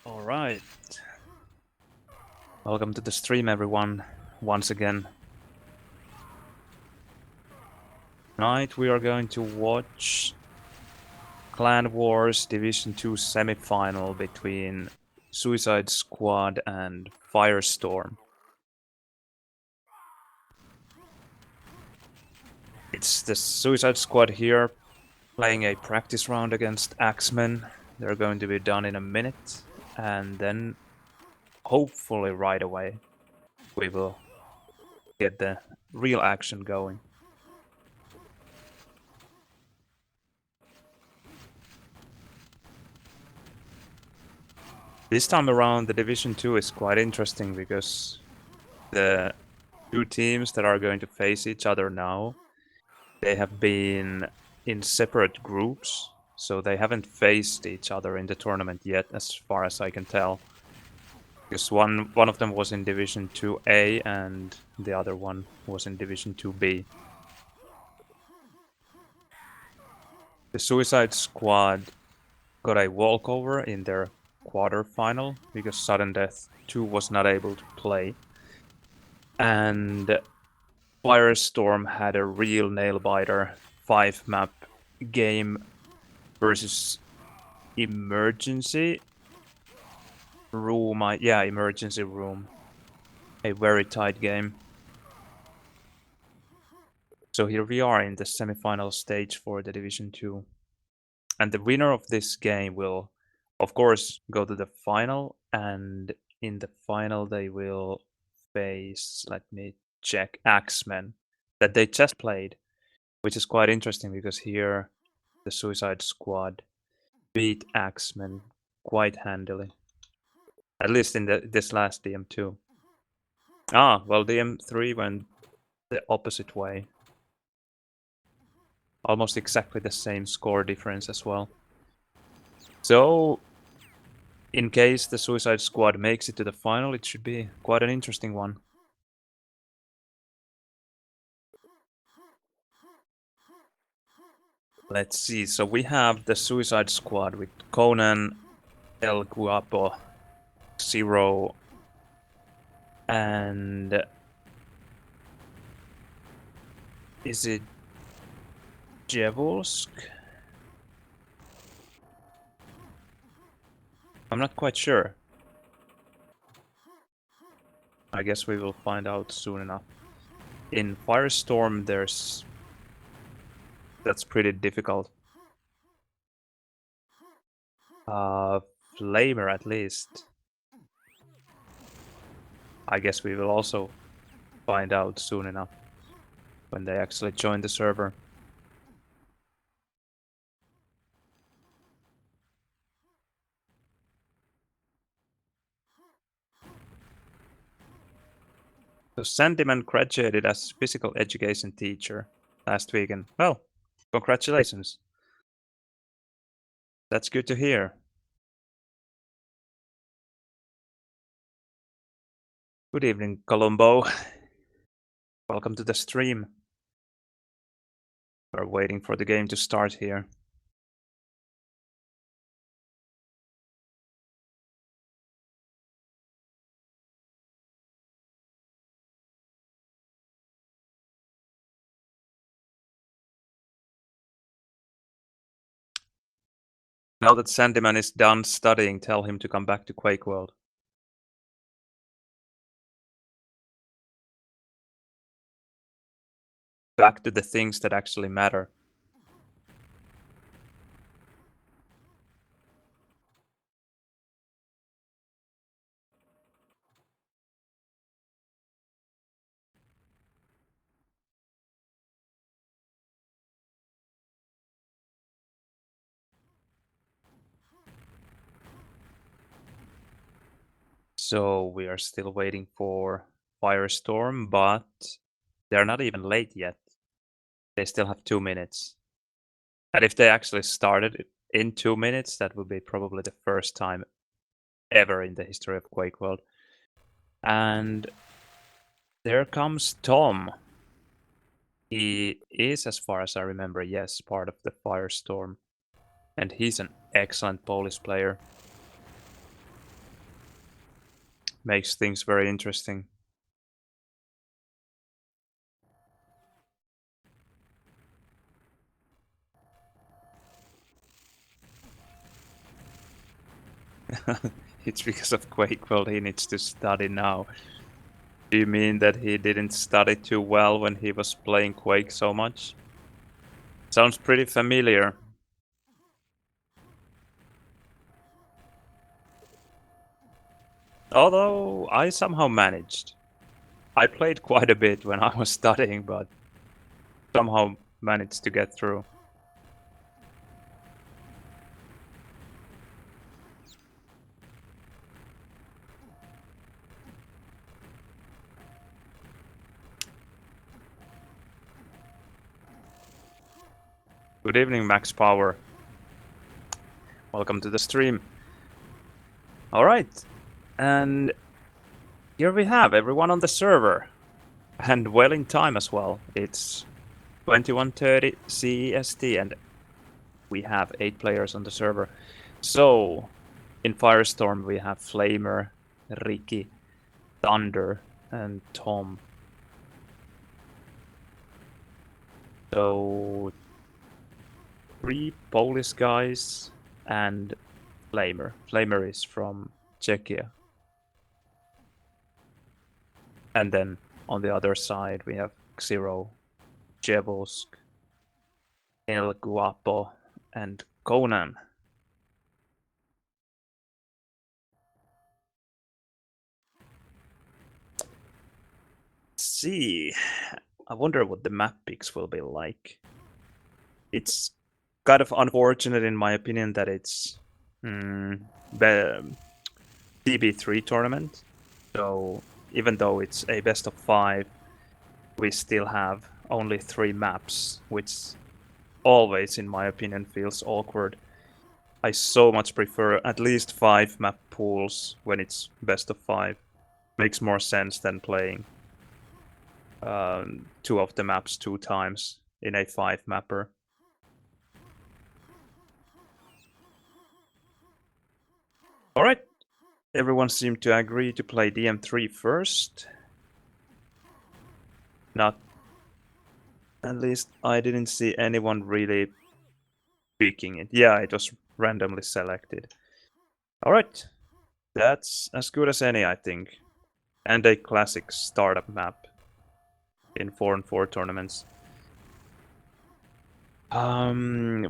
Alright. Welcome to the stream, everyone, once again. Tonight we are going to watch Clan Wars Division 2 Semifinal between Suicide Squad and Firestorm. It's the Suicide Squad here playing a practice round against Axemen. They're going to be done in a minute, and then hopefully right away we will get the real action going. This time around, the Division 2 is quite interesting because the two teams that are going to face each other now, they have been in separate groups, so they haven't faced each other in the tournament yet, as far as I can tell. Because one of them was in Division 2A and the other one was in Division 2B. The Suicide Squad got a walkover in their quarterfinal because Sudden Death 2 was not able to play. And Firestorm had a real nail-biter 5-map game versus Emergency Room. Emergency Room. A very tight game. So here we are in the semifinal stage for the Division 2. And the winner of this game will, of course, go to the final. And in the final they will face, let me check, Axemen that they just played, which is quite interesting because here the Suicide Squad beat Axemen quite handily. At least in this last DM2. Well, DM3 went the opposite way. Almost exactly the same score difference as well. So, in case the Suicide Squad makes it to the final, it should be quite an interesting one. Let's see, so we have the Suicide Squad with Conan, Elguapo, Xero, and is it djevulsk? I'm not quite sure. I guess we will find out soon enough. In Firestorm, that's pretty difficult. Flamer at least. I guess we will also find out soon enough when they actually join the server. So Sandyman graduated as physical education teacher last weekend. Well, congratulations. That's good to hear. Good evening, Colombo. Welcome to the stream. We're waiting for the game to start here. Now that Sandyman is done studying, tell him to come back to Quake World. Back to the things that actually matter. So we are still waiting for Firestorm, but they're not even late yet. They still have 2 minutes. And if they actually started in 2 minutes, that would be probably the first time ever in the history of Quake World. And there comes Tom. He is, as far as I remember, yes, part of the Firestorm. And he's an excellent Polish player. makes things very interesting. It's because of Quake World he needs to study now. Do you mean that he didn't study too well when he was playing Quake so much? Sounds pretty familiar. Although I somehow managed. I played quite a bit when I was studying, but somehow managed to get through. Good evening, Max Power. Welcome to the stream. Alright, and here we have everyone on the server. And well in time as well. It's 21:30 CEST and we have 8 players on the server. So, in Firestorm we have Flamer, Riki, Thunder, and Tom. So, 3 Polish guys and Flamer. Flamer is from Czechia. And then on the other side we have Xero, djevulsk, Elguapo, and Conan. Let's see. I wonder what the map picks will be like. It's kind of unfortunate in my opinion that it's DB3 tournament. So even though it's a best of 5, we still have only 3 maps, which always, in my opinion, feels awkward. I so much prefer at least 5 map pools when it's best of 5. Makes more sense than playing 2 of the maps 2 times in a 5 mapper. Alright, everyone seemed to agree to play DM3 first. Not, at least I didn't see anyone really picking it. Yeah, it was randomly selected. Alright, that's as good as any, I think. And a classic startup map in 4-on-4 tournaments.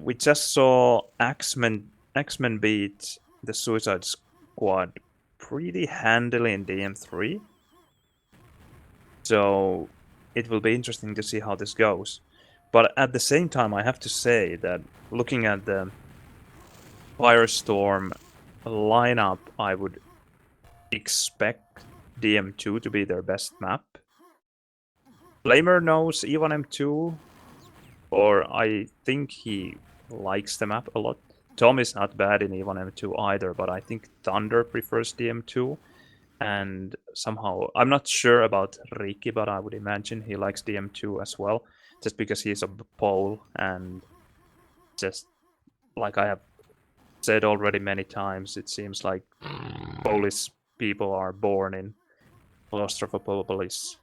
We just saw X-Men beat the Suicide Squad pretty handily in DM3. So it will be interesting to see how this goes. But at the same time, I have to say that looking at the Firestorm lineup, I would expect DM2 to be their best map. Flamer knows E1M2, or I think he likes the map a lot. Tom is not bad in E1M2 either, but I think Thunder prefers DM2. And somehow, I'm not sure about Riki, but I would imagine he likes DM2 as well, just because he's a Pole, and just like I have said already many times, it seems like Polish people are born in Claustrophobolies.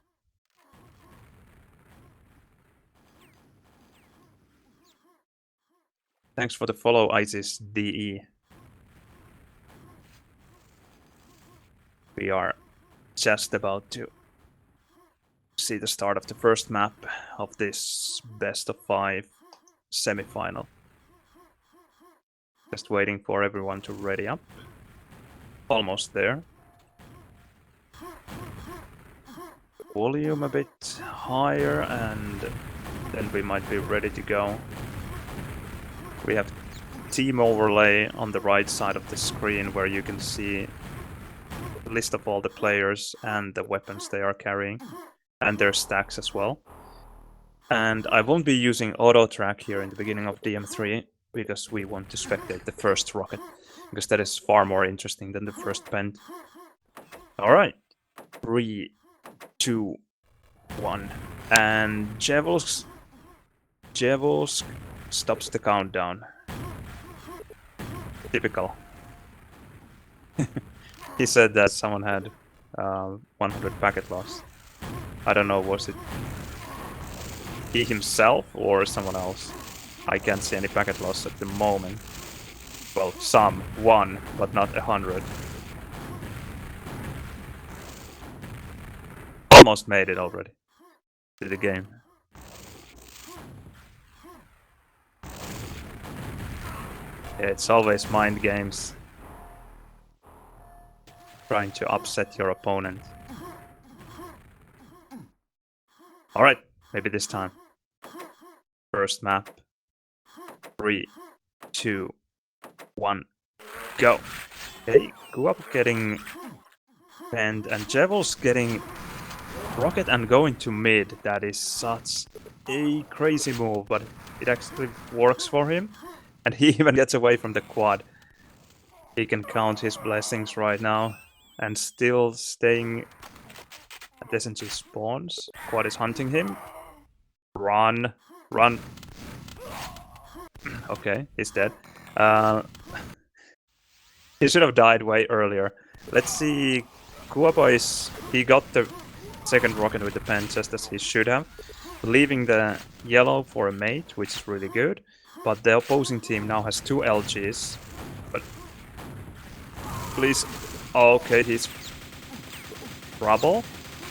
Thanks for the follow, ISIS DE. We are just about to see the start of the first map of this best of 5 semifinal. Just waiting for everyone to ready up. Almost there. Volume a bit higher and then we might be ready to go. We have team overlay on the right side of the screen where you can see the list of all the players and the weapons they are carrying and their stacks as well. And I won't be using auto track here in the beginning of DM3 because we want to spectate the first rocket, because that is far more interesting than the first pent. Alright, 3, 2, 1, and djevulsk stops the countdown. Typical. He said that someone had 100 packet loss. I don't know, was it he himself or someone else? I can't see any packet loss at the moment. Well, some, 1, but not 100. Almost made it already to the game. Yeah, it's always mind games. Trying to upset your opponent. Alright, maybe this time. First map. 3, 2, 1, go. Okay, Elguapo getting banned and djevulsk getting rocket and going to mid. That is such a crazy move, but it actually works for him. And he even gets away from the quad. He can count his blessings right now and still staying at SNG spawns. Quad is hunting him. Run, run. Okay, he's dead. He should have died way earlier. Let's see. Elguapo he got the second rocket with the pen just as he should have, leaving the yellow for a mate, which is really good. But the opposing team now has 2 LGs. But please, okay, he's trouble.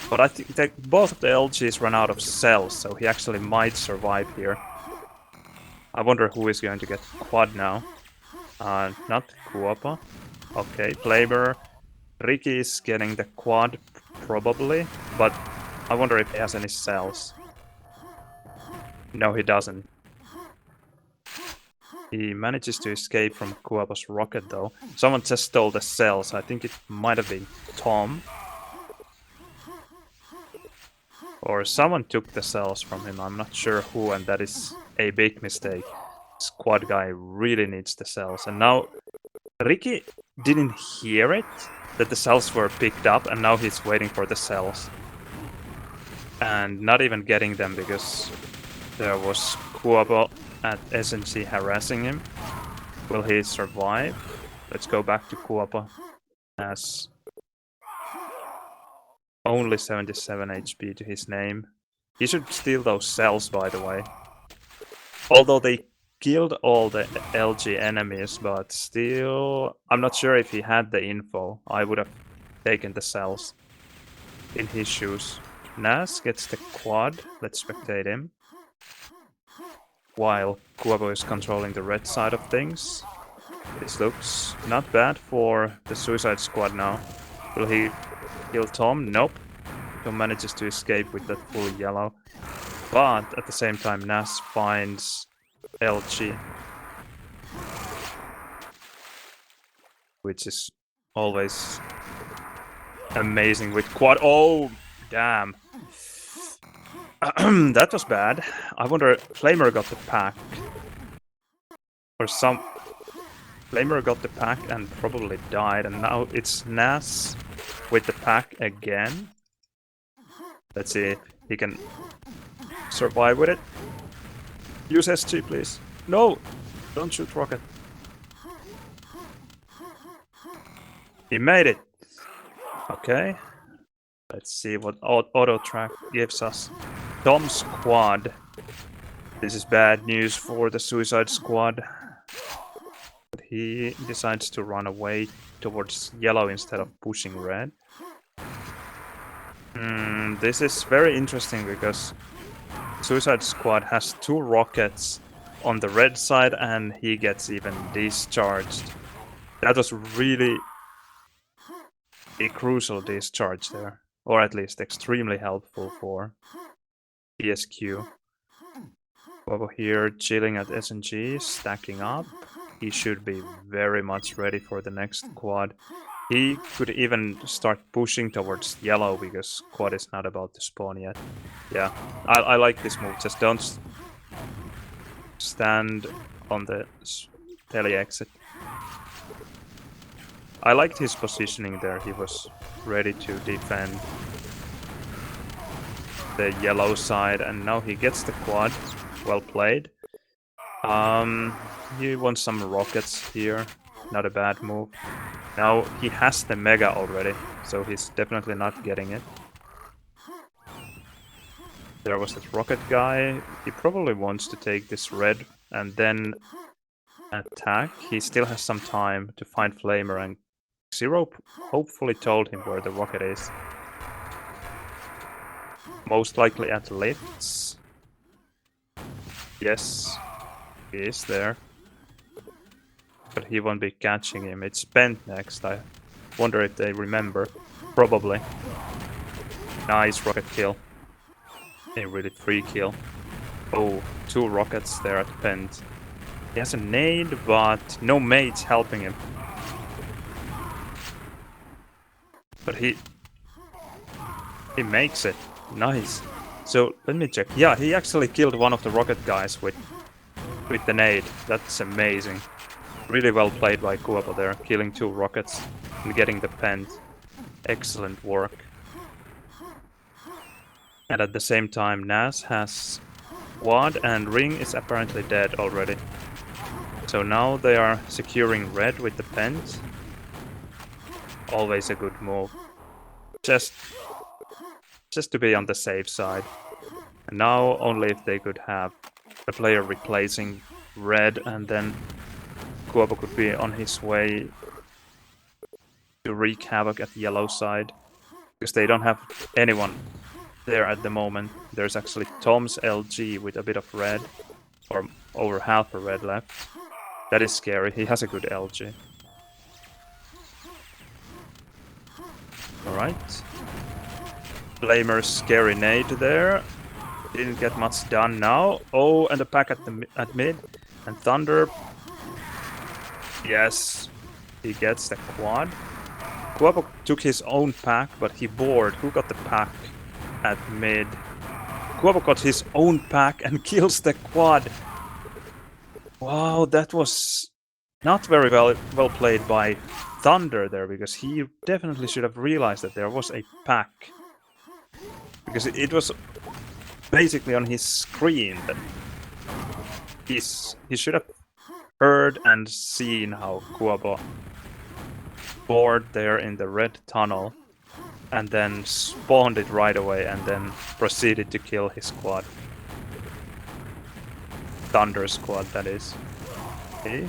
But I think that both of the LGs run out of cells, so he actually might survive here. I wonder who is going to get quad now. Not Elguapo. Okay, Flavor. Riki is getting the quad, probably, but I wonder if he has any cells. No, he doesn't. He manages to escape from Elguapo's rocket, though. Someone just stole the cells. I think it might have been Tom. Or someone took the cells from him. I'm not sure who, and that is a big mistake. Squad guy really needs the cells. And now Riki didn't hear it, that the cells were picked up, and now he's waiting for the cells. And not even getting them because there was Elguapo at SNC harassing him. Will he survive? Let's go back to Elguapo. Has only 77 HP to his name. He should steal those cells, by the way. Although they killed all the LG enemies, but still, I'm not sure if he had the info. I would have taken the cells in his shoes. Nas gets the quad. Let's spectate him. While Elguapo is controlling the red side of things. This looks not bad for the Suicide Squad now. Will he kill Tom? Nope. Tom manages to escape with that full yellow. But at the same time, Nas finds LG. Which is always amazing with quad. Oh, damn. That was bad. I wonder, Flamer got the pack. Or some... Flamer got the pack and probably died, and now it's Nas with the pack again. Let's see if he can survive with it. Use SG, please. No! Don't shoot rocket. He made it! Okay. Let's see what auto track gives us. Tom's quad. This is bad news for the Suicide Squad. But he decides to run away towards yellow instead of pushing red. This is very interesting because Suicide Squad has 2 rockets on the red side and he gets even discharged. That was really a crucial discharge there. Or at least extremely helpful for TSQ. Over here chilling at SNG, stacking up. He should be very much ready for the next quad. He could even start pushing towards yellow because quad is not about to spawn yet. Yeah, I like this move. Just don't stand on the tele exit. I liked his positioning there. He was ready to defend the yellow side, and now he gets the quad. Well played. He wants some rockets here. Not a bad move. Now he has the mega already. so he's definitely not getting it. There was that rocket guy. He probably wants to take this red and then attack. He still has some time to find Flamer, and Xero hopefully told him where the rocket is. Most likely at lifts. Yes, he is there. But he won't be catching him. It's Bent next. I wonder if they remember. Probably. Nice rocket kill. A really free kill. Oh, 2 rockets there at Bent. He has a nade, but no mates helping him. But he makes it. Nice. So let me check. Yeah, he actually killed one of the rocket guys with the nade. That's amazing. Really well played by Elguapo there, killing 2 rockets and getting the Pent. Excellent work. And at the same time, Nas has Quad and Ring is apparently dead already. So now they are securing red with the Pent. Always a good move. Just to be on the safe side. And now only if they could have a player replacing red, and then Elguapo could be on his way to wreak havoc at the yellow side. Because they don't have anyone there at the moment. There's actually Tom's LG with a bit of red, or over half a red left. That is scary. He has a good LG. Alright. Flamer's scary nade there. Didn't get much done now. Oh, and the pack at mid. And Thunder. Yes. He gets the quad. Elguapo took his own pack, but he bored. Who got the pack at mid? Elguapo got his own pack and kills the quad. Wow, that was not very well played by Thunder there, because he definitely should have realized that there was a pack. Because it was basically on his screen that he should have heard and seen how Elguapo bored there in the red tunnel and then spawned it right away and then proceeded to kill his squad. Thunder squad, that is. Okay.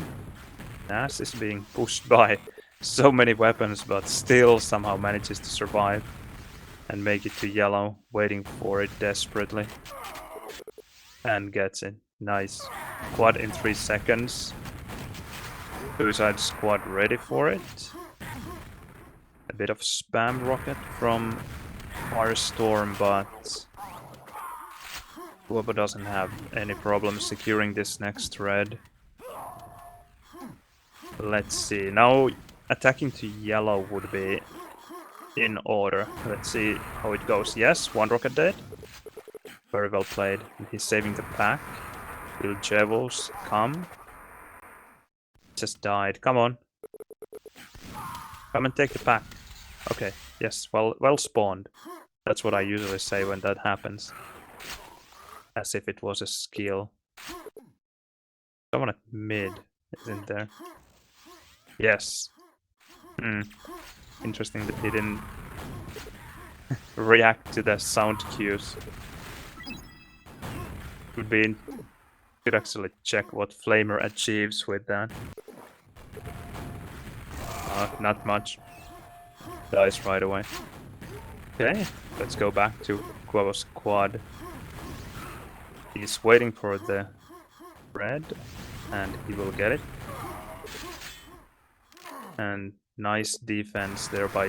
Nas is being pushed by so many weapons, but still somehow manages to survive and make it to yellow, waiting for it desperately. And gets it. Nice. Quad in 3 seconds. Suicide squad ready for it. A bit of spam rocket from Firestorm, but Elguapo doesn't have any problem securing this next red. Let's see. Now attacking to yellow would be in order. Let's see how it goes. Yes, 1 rocket dead. Very well played. And he's saving the pack. Will djevulsk come? Just died. Come on. Come and take the pack. Okay. Yes. Well spawned. That's what I usually say when that happens. As if it was a skill. Someone at mid, isn't there? Yes. Interesting that he didn't react to the sound cues. Could actually check what Flamer achieves with that. Not much. Dies right away. Okay, let's go back to Elguapo's quad. He's waiting for the red, and he will get it. And nice defense there by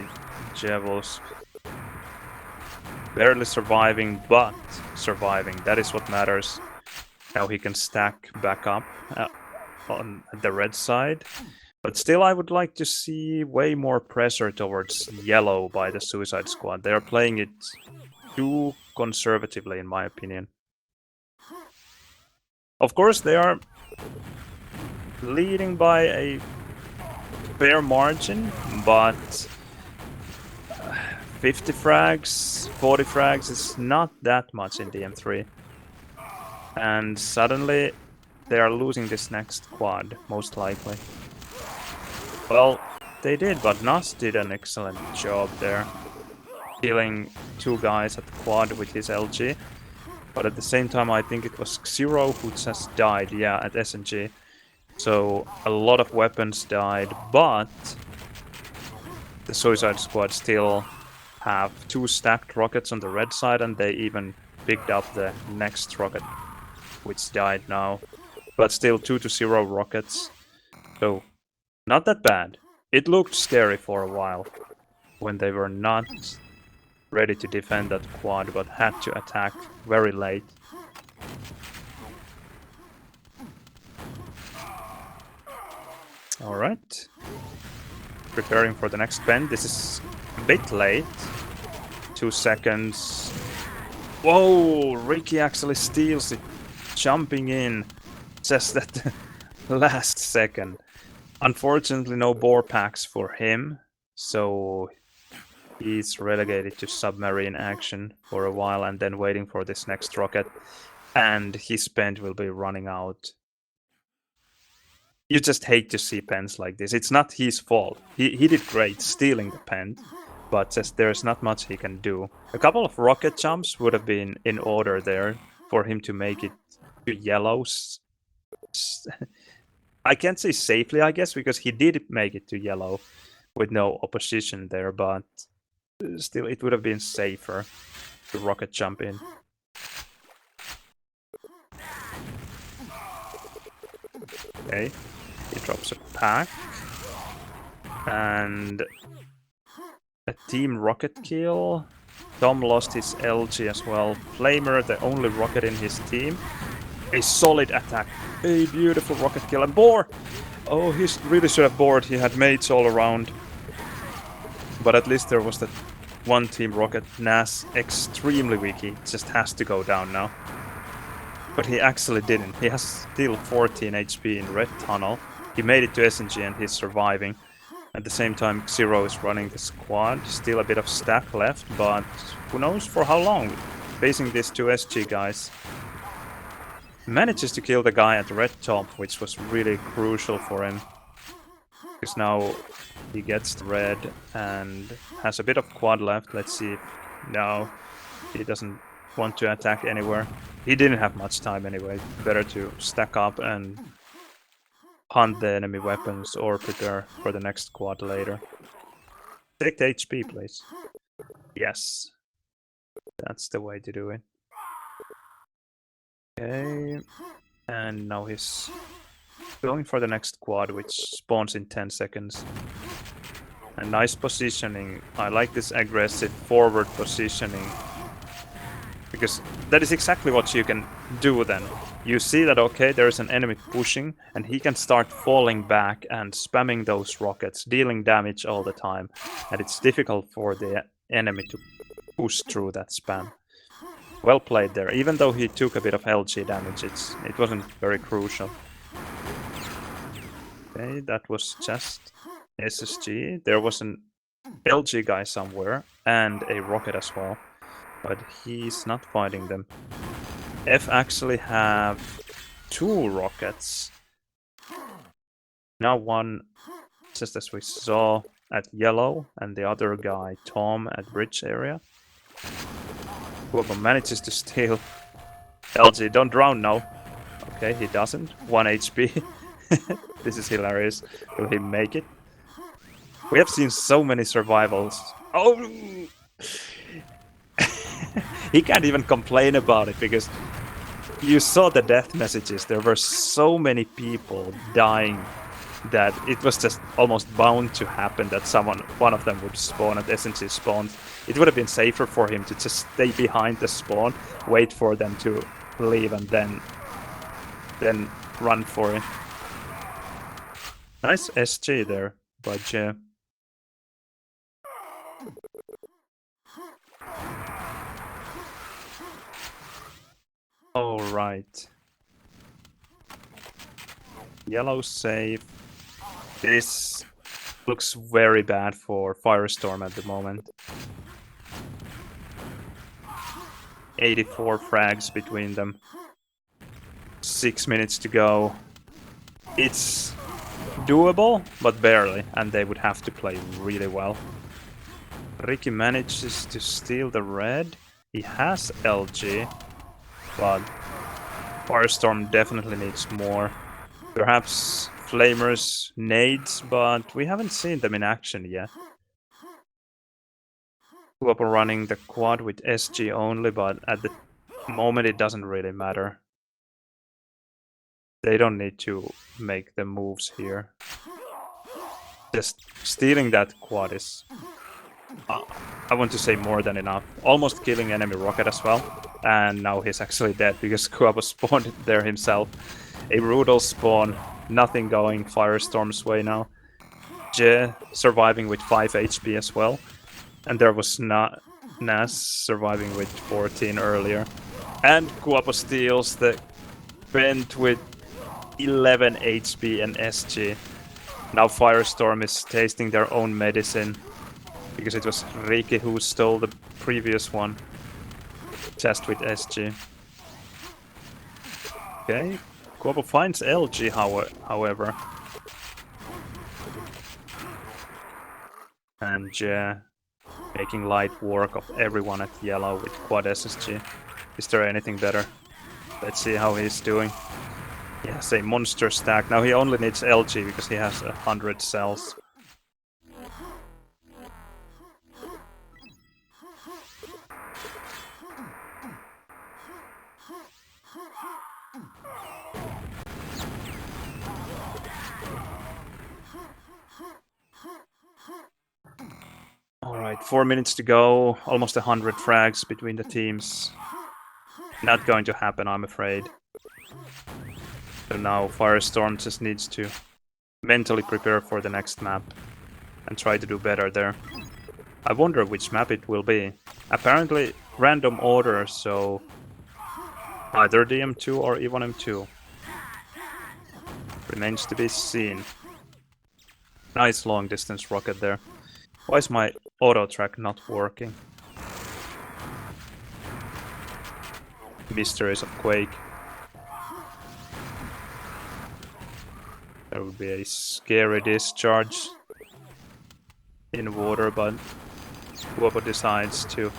djevulsk. Barely surviving, but surviving. That is what matters. Now he can stack back up on the red side. But still, I would like to see way more pressure towards yellow by the Suicide Squad. They are playing it too conservatively, in my opinion. Of course, they are leading by a fair margin, but 50 frags, 40 frags is not that much in DM3. And suddenly they are losing this next quad, most likely. Well, They did, but Nas did an excellent job there. Killing 2 guys at the quad with his LG. But at the same time, I think it was Xero who just died, yeah, at SNG. So a lot of weapons died, but the Suicide Squad still have 2 stacked rockets on the red side, and they even picked up the next rocket, which died now. But still 2-0 rockets. So not that bad. It looked scary for a while when they were not ready to defend that quad, but had to attack very late. Alright. Preparing for the next bend. This is a bit late. 2 seconds. Whoa! Riki actually steals it. Jumping in just at the last second. Unfortunately, no bore packs for him. So he's relegated to submarine action for a while and then waiting for this next rocket. And his pen will be running out. You just hate to see pens like this. It's not his fault. He did great stealing the pen, but just there's not much he can do. A couple of rocket jumps would have been in order there for him to make it to yellows. I can't say safely, I guess, because he did make it to yellow with no opposition there, but still it would have been safer to rocket jump in. Okay, he drops a pack. And a team rocket kill. Tom lost his LG as well. Flamer, the only rocket in his team. A solid attack. A beautiful rocket kill. And Boar! Oh, he really should have bored. He had mates all around. But at least there was that one team rocket. Nas, extremely weak. He just has to go down now. But he actually didn't. He has still 14 HP in Red Tunnel. He made it to SNG and he's surviving. At the same time, Xero is running the squad. Still a bit of stack left, but who knows for how long. Facing these 2 SG guys. Manages to kill the guy at the red top, which was really crucial for him. Because now he gets the red and has a bit of quad left. Let's see if... No, he doesn't want to attack anywhere. He didn't have much time anyway. Better to stack up and hunt the enemy weapons or prepare for the next quad later. Take the HP, please. Yes. That's the way to do it. Okay. And now he's going for the next quad, which spawns in 10 seconds. A nice positioning. I like this aggressive forward positioning. Because that is exactly what you can do then. You see that, okay, there is an enemy pushing, and he can start falling back and spamming those rockets, dealing damage all the time. And it's difficult for the enemy to push through that spam. Well played there. Even though he took a bit of LG damage, it wasn't very crucial. Okay, that was just SSG. There was an LG guy somewhere, and a rocket as well. But he's not fighting them. F actually have 2 rockets. Now one, just as we saw, at yellow, and the other guy, Tom, at bridge area. Whoever manages to steal LG, don't drown now. Okay, he doesn't. 1 HP. This is hilarious. Will he make it? We have seen so many survivals. Oh! He can't even complain about it because you saw the death messages. There were so many people dying that it was just almost bound to happen that one of them would spawn at SNG spawn. It would have been safer for him to just stay behind the spawn, wait for them to leave, and then run for it. Nice SG there by J. Alright. Yellow save. This looks very bad for Firestorm at the moment. 84 frags between them. 6 minutes to go. It's doable, but barely, and they would have to play really well. Riki manages to steal the red. He has LG, but Firestorm definitely needs more. Perhaps Flamers, nades, but we haven't seen them in action yet. Elguapo running the quad with SG only, but at the moment it doesn't really matter. They don't need to make the moves here. Just stealing that quad is, I want to say, more than enough. Almost killing enemy rocket as well. And now he's actually dead because Elguapo spawned there himself. A brutal spawn, nothing going Firestorm's way now. Je surviving with 5 HP as well. And there was Nas surviving with 14 earlier. And Elguapo steals the vent with 11 HP and SG. Now Firestorm is tasting their own medicine, because it was Riki who stole the previous one, just with SG. Okay, Elguapo finds LG however. And making light work of everyone at yellow with quad SSG. Is there anything better? Let's see how he's doing. He has a monster stack. Now he only needs LG because he has 100 cells. Alright, 4 minutes to go. Almost 100 frags between the teams. Not going to happen, I'm afraid. So now Firestorm just needs to mentally prepare for the next map and try to do better there. I wonder which map it will be. Apparently random order, so either DM2 or E1M2. Remains to be seen. Nice long distance rocket there. Why is my auto track not working? Mysteries of Quake. There would be a scary discharge in water, but Elguapo decides to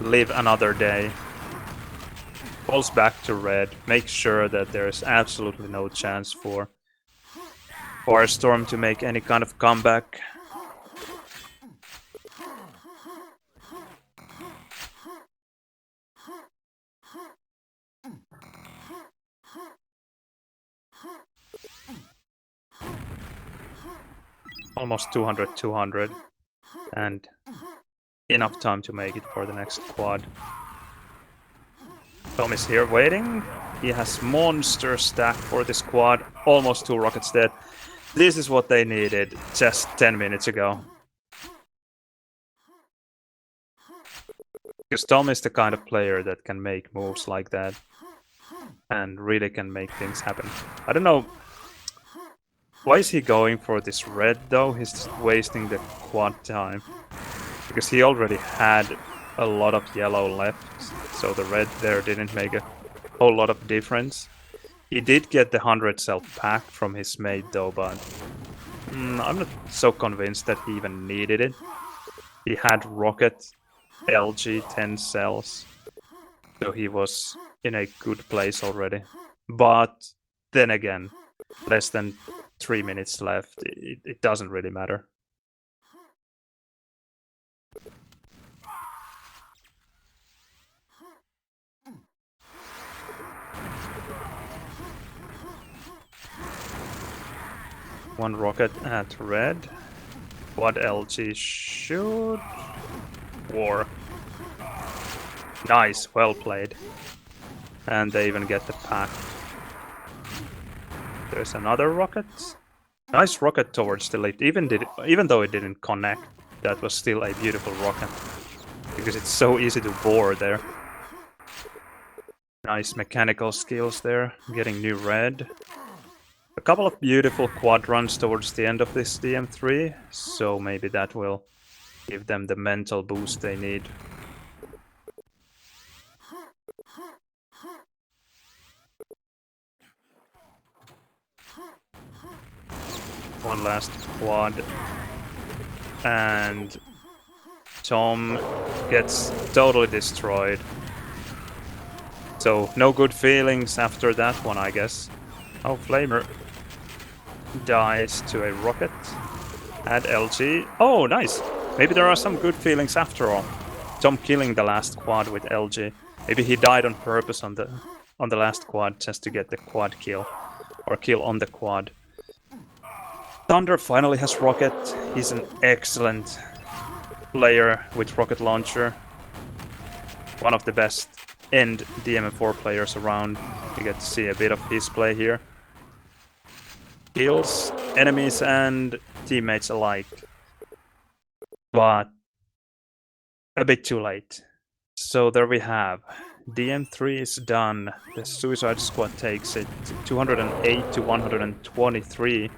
live another day. Falls back to red, makes sure that there is absolutely no chance for Firestorm to make any kind of comeback. Almost 200, and enough time to make it for the next quad. Tom is here waiting. He has monster stack for this quad. Almost 2 rockets dead. This is what they needed just 10 minutes ago. Because Tom is the kind of player that can make moves like that. And really can make things happen. I don't know. Why is he going for this red though? He's just wasting the quad time. Because he already had a lot of yellow left. So the red there didn't make a whole lot of difference. He did get the 100 cell pack from his mate though, but I'm not so convinced that he even needed it. He had rocket, LG, 10 cells. So he was in a good place already. But then again, less than 3 minutes left. It doesn't really matter. One rocket at red. What LG should war. Nice, well played. And they even get the pack. There's another rocket. Nice rocket towards the left. Even though it didn't connect, that was still a beautiful rocket. Because it's so easy to bore there. Nice mechanical skills there. Getting new red. A couple of beautiful quad runs towards the end of this DM3. So maybe that will give them the mental boost they need. one last quad. And Tom gets totally destroyed. So no good feelings after that one, I guess. Oh, Flamer dies to a rocket. Add LG. Oh, nice. Maybe there are some good feelings after all. Tom killing the last quad with LG. Maybe he died on purpose on the last quad just to get the quad kill. Or kill on the quad. Thunder finally has rocket. He's an excellent player with rocket launcher. One of the best end DMM4 players around. You get to see a bit of his play here. Kills enemies and teammates alike. But a bit too late. So there we have. DM3 is done. The Suicide Squad takes it 208 to 123.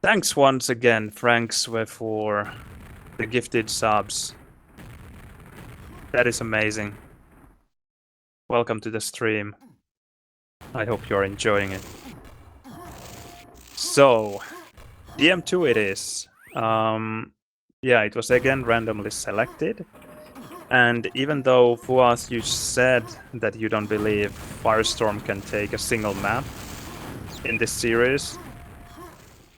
Thanks once again, Frankswe, for the gifted subs. That is amazing. Welcome to the stream. I hope you're enjoying it. So, DM2 it is. Yeah, it was again randomly selected. And even though, Fuas, you said that you don't believe Firestorm can take a single map in this series,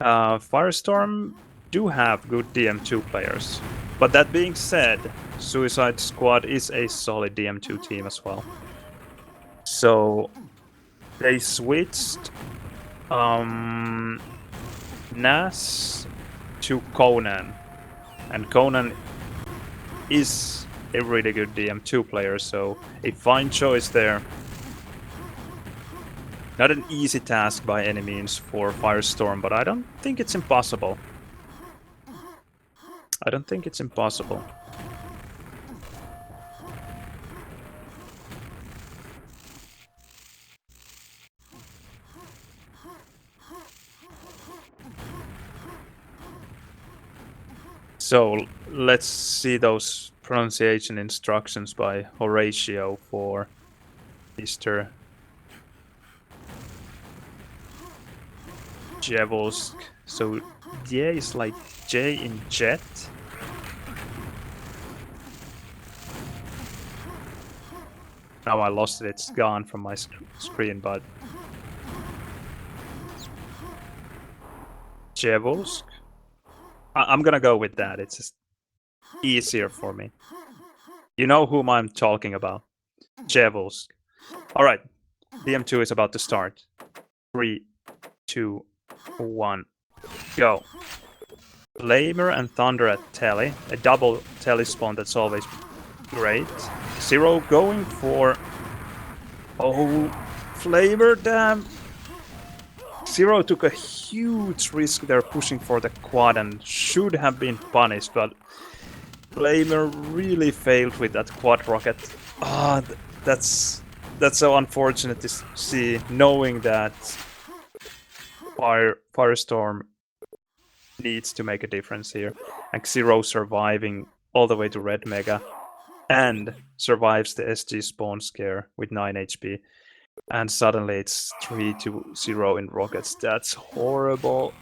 Firestorm do have good DM2 players. But that being said, Suicide Squad is a solid DM2 team as well. So they switched Nas to Conan. And Conan is a really good DM2 player, so a fine choice there. Not an easy task by any means for Firestorm, but I don't think it's impossible. I don't think it's impossible. So let's see those pronunciation instructions by Horatio for Mr. Djevulsk. So J is like J in jet. Now I lost it, it's gone from my screen, but Djevulsk? I'm gonna go with that, it's just easier for me. You know whom I'm talking about. Djevulsk. Alright, DM2 is about to start. 3, 2, 1, go. Flamer and Thunder at Telly. A double Telly spawn, that's always great. Xero going for... Oh, Flamer, damn! Xero took a huge risk there pushing for the quad and should have been punished, but Flamer really failed with that quad rocket. Ah, that's so unfortunate to see, knowing that Firestorm needs to make a difference here. And Xero surviving all the way to Red Mega and survives the SG spawn scare with 9 HP. And suddenly it's 3-0 in rockets. That's horrible.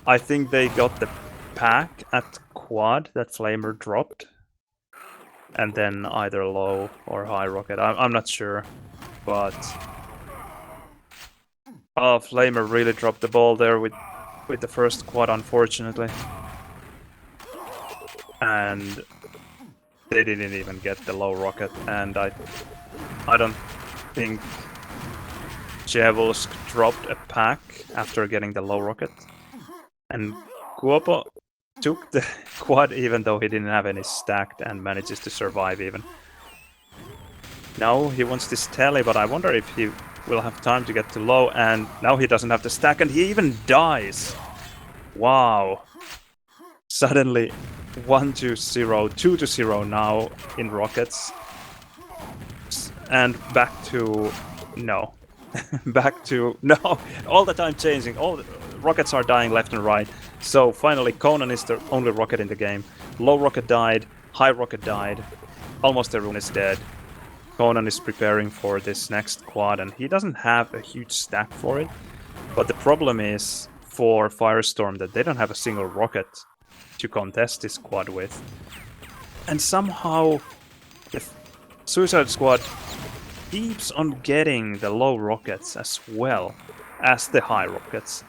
I think they got the pack at quad that Flamer dropped. And then either low or high rocket. I'm not sure. But... Oh, Flamer really dropped the ball there with the first quad, unfortunately. And they didn't even get the low rocket. And I don't think Djevulsk dropped a pack after getting the low rocket. And Elguapo took the quad even though he didn't have any stacked and manages to survive even. Now he wants this tally, but I wonder if he will have time to get to low, and now he doesn't have the stack and he even dies. Wow. Suddenly 1-0, 2-0 now in rockets. And back to... no. Back to... no! All the time changing. All the rockets are dying left and right. So finally Conan is the only rocket in the game. Low rocket died. High rocket died. Almost everyone is dead. Conan is preparing for this next quad and he doesn't have a huge stack for it. But the problem is for Firestorm that they don't have a single rocket to contest this squad with. And somehow the Suicide Squad keeps on getting the low rockets as well as the high rockets.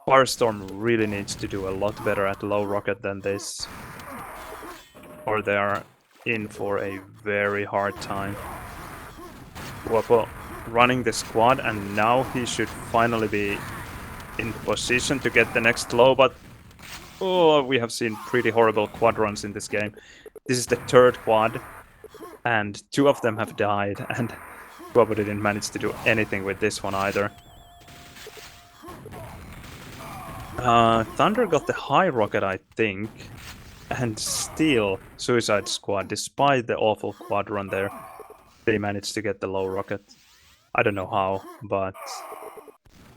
Firestorm really needs to do a lot better at low rocket than this, or they are in for a very hard time. Elguapo running the squad, and now he should finally be in position to get the next low, but oh, we have seen pretty horrible quad runs in this game. This is the third quad, and 2 of them have died, and Elguapo didn't manage to do anything with this one either. Thunder got the high rocket, I think, and still Suicide Squad, despite the awful quad run there, they managed to get the low rocket. I don't know how, but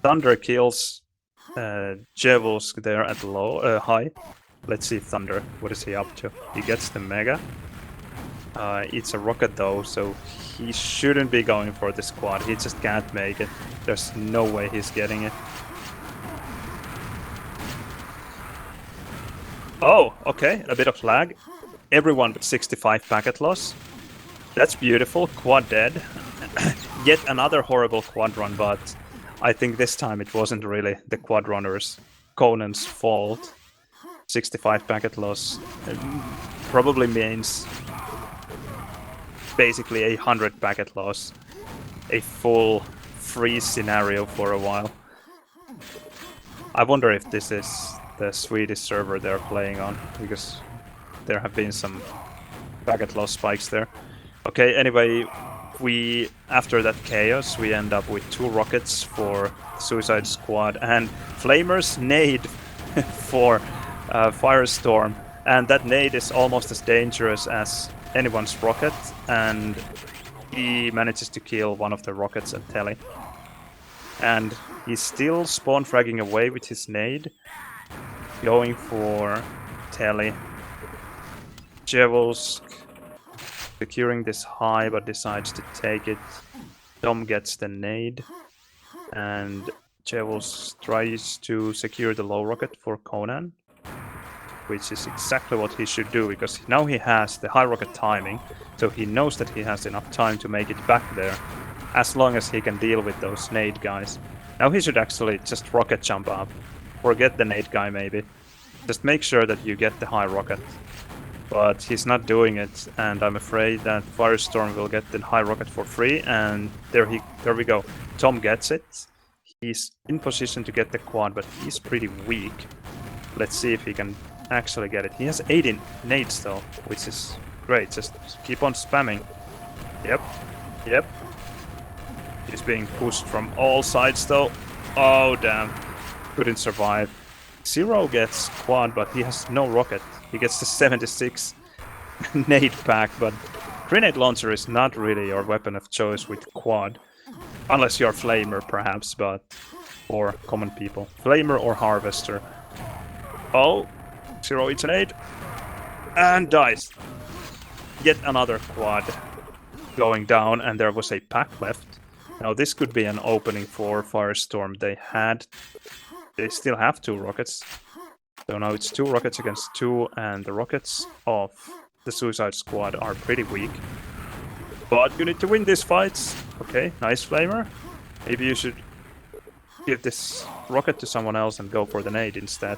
Thunder kills djevulsk there at low, high. Let's see Thunder, what is he up to? He gets the mega. It's a rocket though, so he shouldn't be going for the squad. He just can't make it. There's no way he's getting it. Oh, okay, a bit of lag. Everyone but 65 packet loss. That's beautiful, quad dead. Yet another horrible quad run, but I think this time it wasn't really the quad runners, Conan's fault. 65 packet loss probably means basically 100 packet loss. A full freeze scenario for a while. I wonder if this is the Swedish server they're playing on, because there have been some packet loss spikes there. Okay, anyway, after that chaos, we end up with 2 rockets for Suicide Squad and Flamer's nade for Firestorm. And that nade is almost as dangerous as anyone's rocket, and he manages to kill one of the rockets at Telly. And he's still spawn fragging away with his nade, going for Telly. djevulsk securing this high, but decides to take it. Tom gets the nade, and djevulsk tries to secure the low rocket for Conan, which is exactly what he should do, because now he has the high rocket timing, so he knows that he has enough time to make it back there, as long as he can deal with those nade guys. Now he should actually just rocket jump up. Forget the nade guy maybe. Just make sure that you get the high rocket. But he's not doing it, and I'm afraid that Firestorm will get the high rocket for free, and there we go. Tom gets it. He's in position to get the quad, but he's pretty weak. Let's see if he can actually get it. He has 18 nades though, which is great. Just keep on spamming. Yep. He's being pushed from all sides though. Oh damn. Couldn't survive. Xero gets quad, but he has no rocket. He gets the 76 nade pack, but grenade launcher is not really your weapon of choice with quad. Unless you're Flamer perhaps, but for common people. Flamer or Harvester. Oh, Xero eats an 8 and dies. Yet another quad going down, and there was a pack left. Now this could be an opening for Firestorm. They still have 2 rockets. So now it's 2 rockets against 2, and the rockets of the Suicide Squad are pretty weak. But you need to win these fights. Okay, nice Flamer. Maybe you should give this rocket to someone else and go for the nade instead.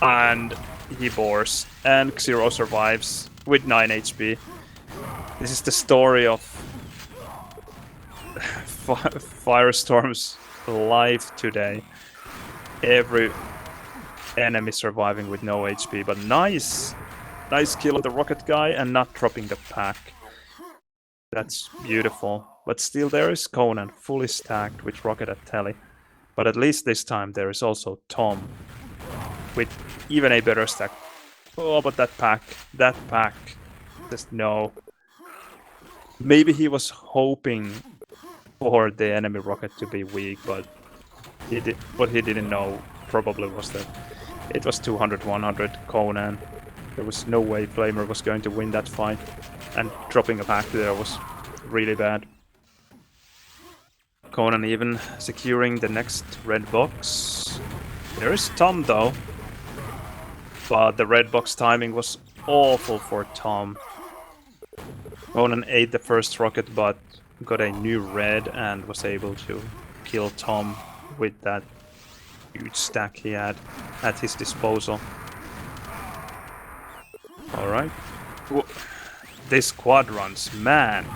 And he bores, and Xero survives with 9 HP. This is the story of Firestorm's life today. Every enemy surviving with no HP, but nice kill of the rocket guy and not dropping the pack. That's beautiful. But still there is Conan, fully stacked with rocket at Telly. But at least this time there is also Tom, with even a better stack. Oh, but that pack, just no. Maybe he was hoping for the enemy rocket to be weak, but what he didn't know probably was that it was 200-100 Conan. There was no way Flamer was going to win that fight, and dropping a pack there was really bad. Conan even securing the next red box. There is Tom though. But the red box timing was awful for Tom. Conan ate the first rocket but got a new red and was able to kill Tom with that huge stack he had at his disposal. Alright. These quadrants, man.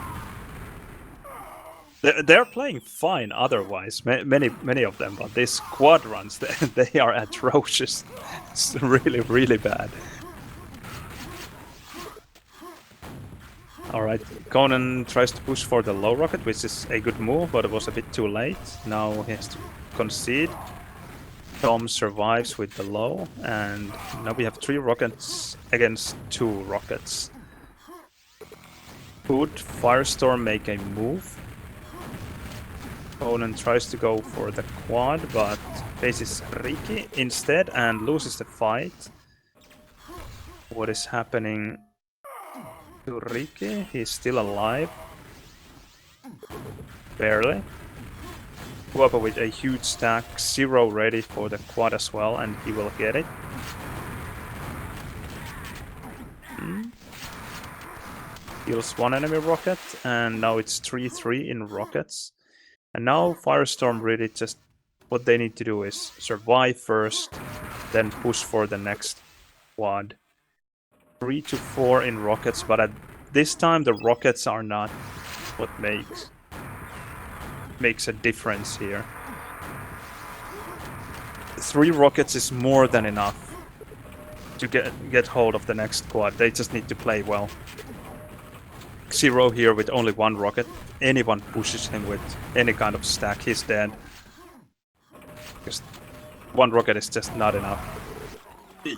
They're playing fine otherwise, many of them, but these quadrants, they are atrocious. It's really, really bad. Alright, Conan tries to push for the low rocket, which is a good move, but it was a bit too late. Now he has to concede. Tom survives with the low, and now we have 3 rockets against 2 rockets. Could Firestorm make a move? Conan tries to go for the quad, but faces Riki instead and loses the fight. What is happening to Riki? He's still alive. Barely. Elguapo with a huge stack, xero ready for the quad as well, and he will get it. Kills 1 enemy rocket, and now it's 3-3 in rockets. And now Firestorm really just, what they need to do is survive first, then push for the next quad. 3-4 in rockets, but at this time the rockets are not what makes a difference here. 3 rockets is more than enough to get hold of the next quad. They just need to play well. Xero here with only 1 rocket. Anyone pushes him with any kind of stack, he's dead. Just 1 rocket is just not enough.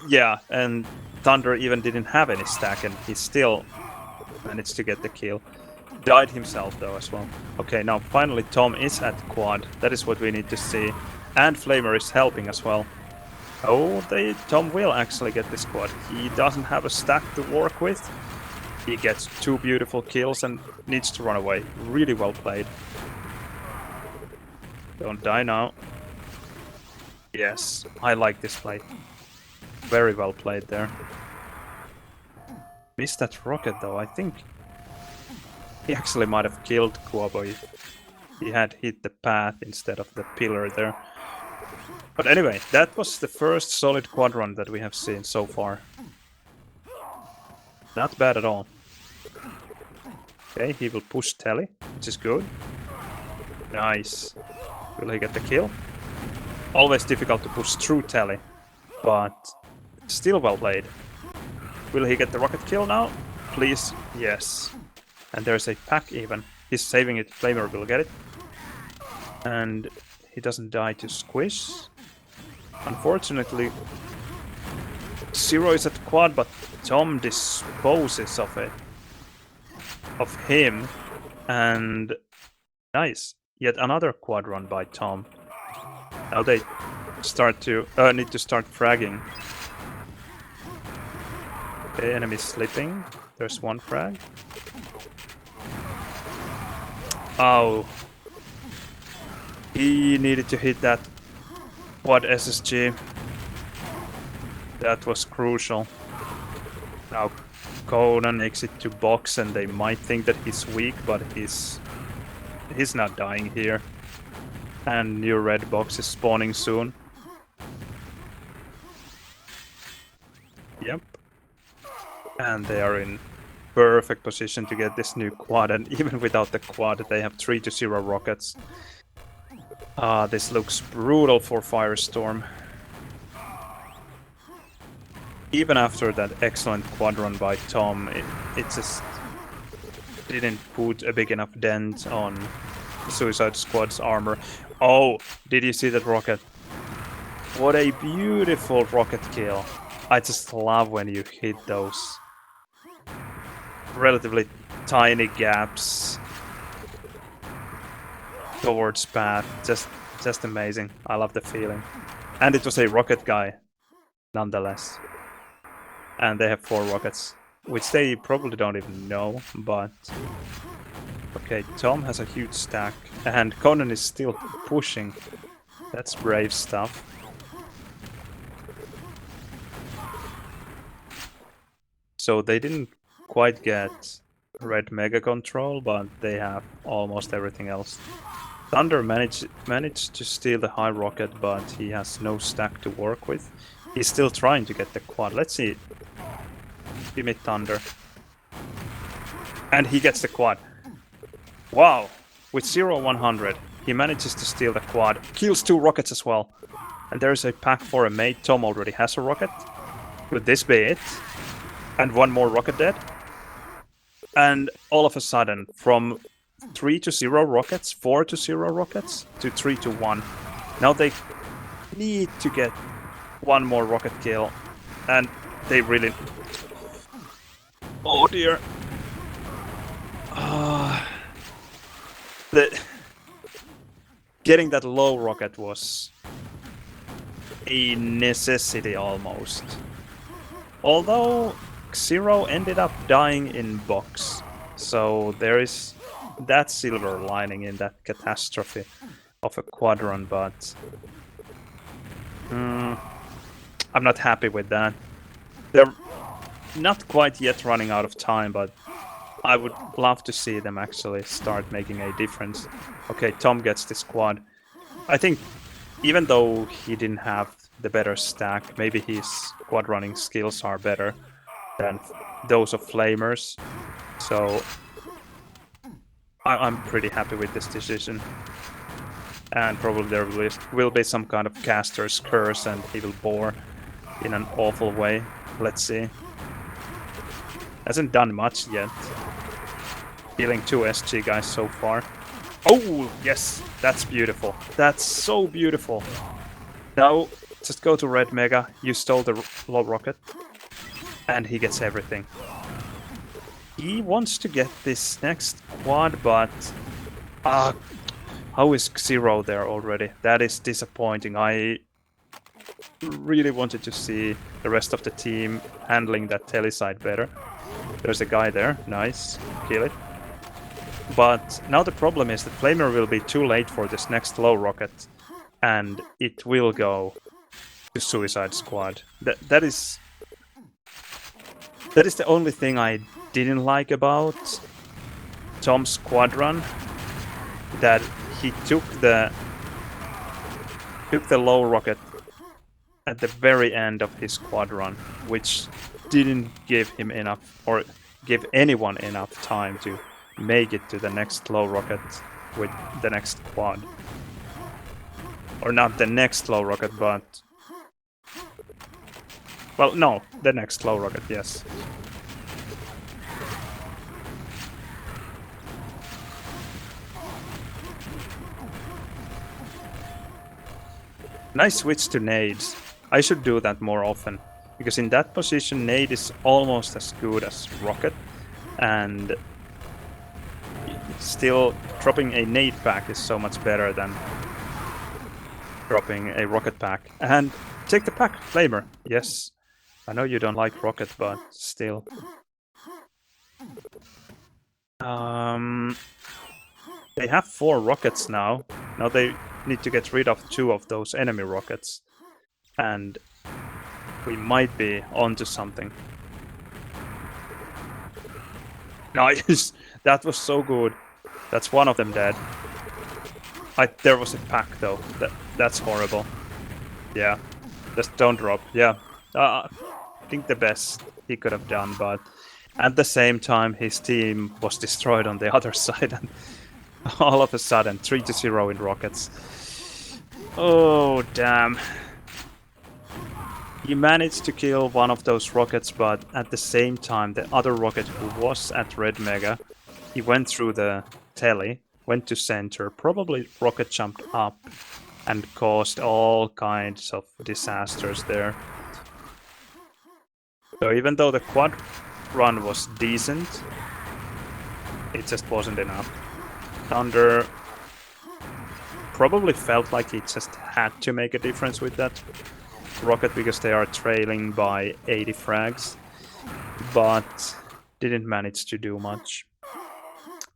Yeah, and Thunder even didn't have any stack and he still managed to get the kill. Died himself though as well. Okay, now finally Tom is at quad. That is what we need to see. And Flamer is helping as well. Oh, Tom will actually get this quad. He doesn't have a stack to work with. He gets 2 beautiful kills and needs to run away. Really well played. Don't die now. Yes, I like this play. Very well played there. Missed that rocket though. I think he actually might have killed Elguapo if he had hit the path instead of the pillar there. But anyway, that was the first solid quadrant that we have seen so far. Not bad at all. Okay, he will push Telly, which is good. Nice. Will he get the kill? Always difficult to push through Telly, but still well played. Will he get the rocket kill now? Please, yes. And there's a pack even. He's saving it, Flamer will get it. And he doesn't die to squish. Unfortunately, xero is at quad, but Tom disposes of it. Of him. And nice. Yet another quad run by Tom. Now they start to need to start fragging. Okay, enemy slipping. There's 1 frag. Oh. He needed to hit that quad SSG. That was crucial. Now Conan makes it to box and they might think that he's weak, but he's not dying here. And new red box is spawning soon. Yep. And they are in perfect position to get this new quad, and even without the quad they have 3-0 rockets. This looks brutal for Firestorm. Even after that excellent quad run by Tom, it just didn't put a big enough dent on Suicide Squad's armor. Oh, did you see that rocket? What a beautiful rocket kill. I just love when you hit those relatively tiny gaps towards path. Just amazing. I love the feeling. And it was a rocket guy, nonetheless. And they have 4 rockets, which they probably don't even know, but Okay, Tom has a huge stack, and Conan is still pushing. That's brave stuff. So they didn't quite get red mega control, but they have almost everything else. Thunder managed to steal the high rocket, but he has no stack to work with. He's still trying to get the quad. Let's see. Give me Thunder. And he gets the quad. Wow! With 0-100, he manages to steal the quad. Kills 2 rockets as well. And there's a pack for a mate. Tom already has a rocket. Could this be it? And 1 more rocket dead. And all of a sudden, from 3-0 rockets, 4-0 rockets, to 3-1. Now they need to get 1 more rocket kill. And they really... Oh dear. Getting that low rocket was a necessity almost. Although Xero ended up dying in box, so there is that silver lining in that catastrophe of a quadron, but I'm not happy with that. They're not quite yet running out of time, but I would love to see them actually start making a difference. Okay, Tom gets this quad. I think even though he didn't have the better stack, maybe his quad running skills are better than those of Flamers. So I'm pretty happy with this decision. And probably there will be some kind of caster's curse and he will bore in an awful way. Let's see. Hasn't done much yet. Killing 2 SG guys so far. Oh, yes, that's beautiful. That's so beautiful. Now, just go to Red Mega. You stole the low rocket. And he gets everything. He wants to get this next quad, but... how is Xero there already? That is disappointing. I really wanted to see the rest of the team handling that teleside better. There's a guy there. Nice. Kill it. But now the problem is that Flamer will be too late for this next low rocket. And it will go to Suicide Squad. That is the only thing I didn't like about Tom's quad run. That he took the low rocket at the very end of his quad run, which didn't give him enough, or give anyone enough time to make it to the next low rocket with the next quad. Or not the next low rocket, but... well, no, the next low rocket, yes. Nice switch to nades. I should do that more often, because in that position nade is almost as good as rocket, and still dropping a nade pack is so much better than dropping a rocket pack. And take the pack, Flamer. Yes, I know you don't like rocket, but still. They have 4 rockets now. Now they need to get rid of 2 of those enemy rockets. And we might be onto something. Nice! That was so good. That's one of them dead. There was a pack though. That's horrible. Yeah. Just don't drop. Yeah. I think the best he could have done, but at the same time his team was destroyed on the other side, and all of a sudden 3-0 in rockets. Oh damn. He managed to kill one of those rockets, but at the same time the other rocket who was at Red Mega, he went through the telly, went to center, probably rocket jumped up and caused all kinds of disasters there. So even though the quad run was decent, it just wasn't enough. Thunder probably felt like he just had to make a difference with that rocket because they are trailing by 80 frags, but didn't manage to do much.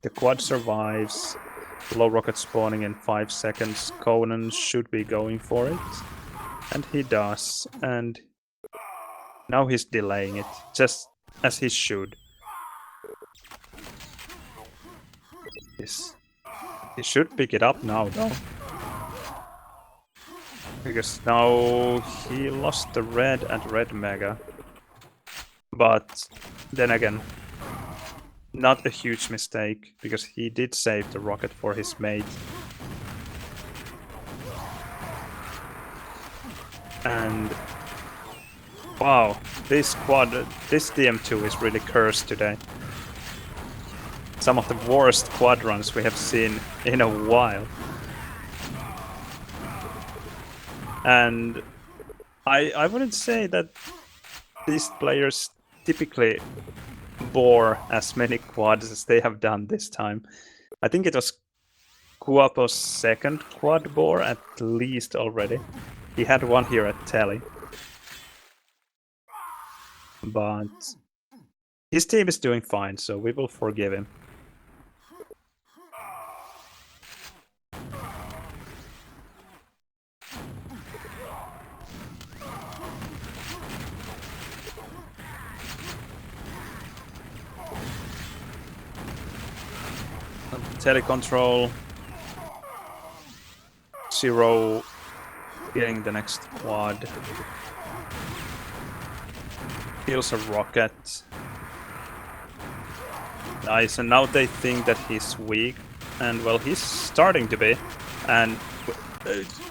The quad survives. Low rocket spawning in 5 seconds. Conan should be going for it. And he does. And now he's delaying it, just as he should. He should pick it up now, though. Because now he lost the red and red mega. But then again, not a huge mistake, because he did save the rocket for his mate. And wow, this DM2 is really cursed today. Some of the worst quad runs we have seen in a while. And I wouldn't say that these players typically bore as many quads as they have done this time. I think it was Elguapo's second quad bore at least already. He had one here at Telly. But his team is doing fine, so we will forgive him. Telecontrol. Xero getting the next quad. Kills a rocket. Nice, and now they think that he's weak. And well, he's starting to be. And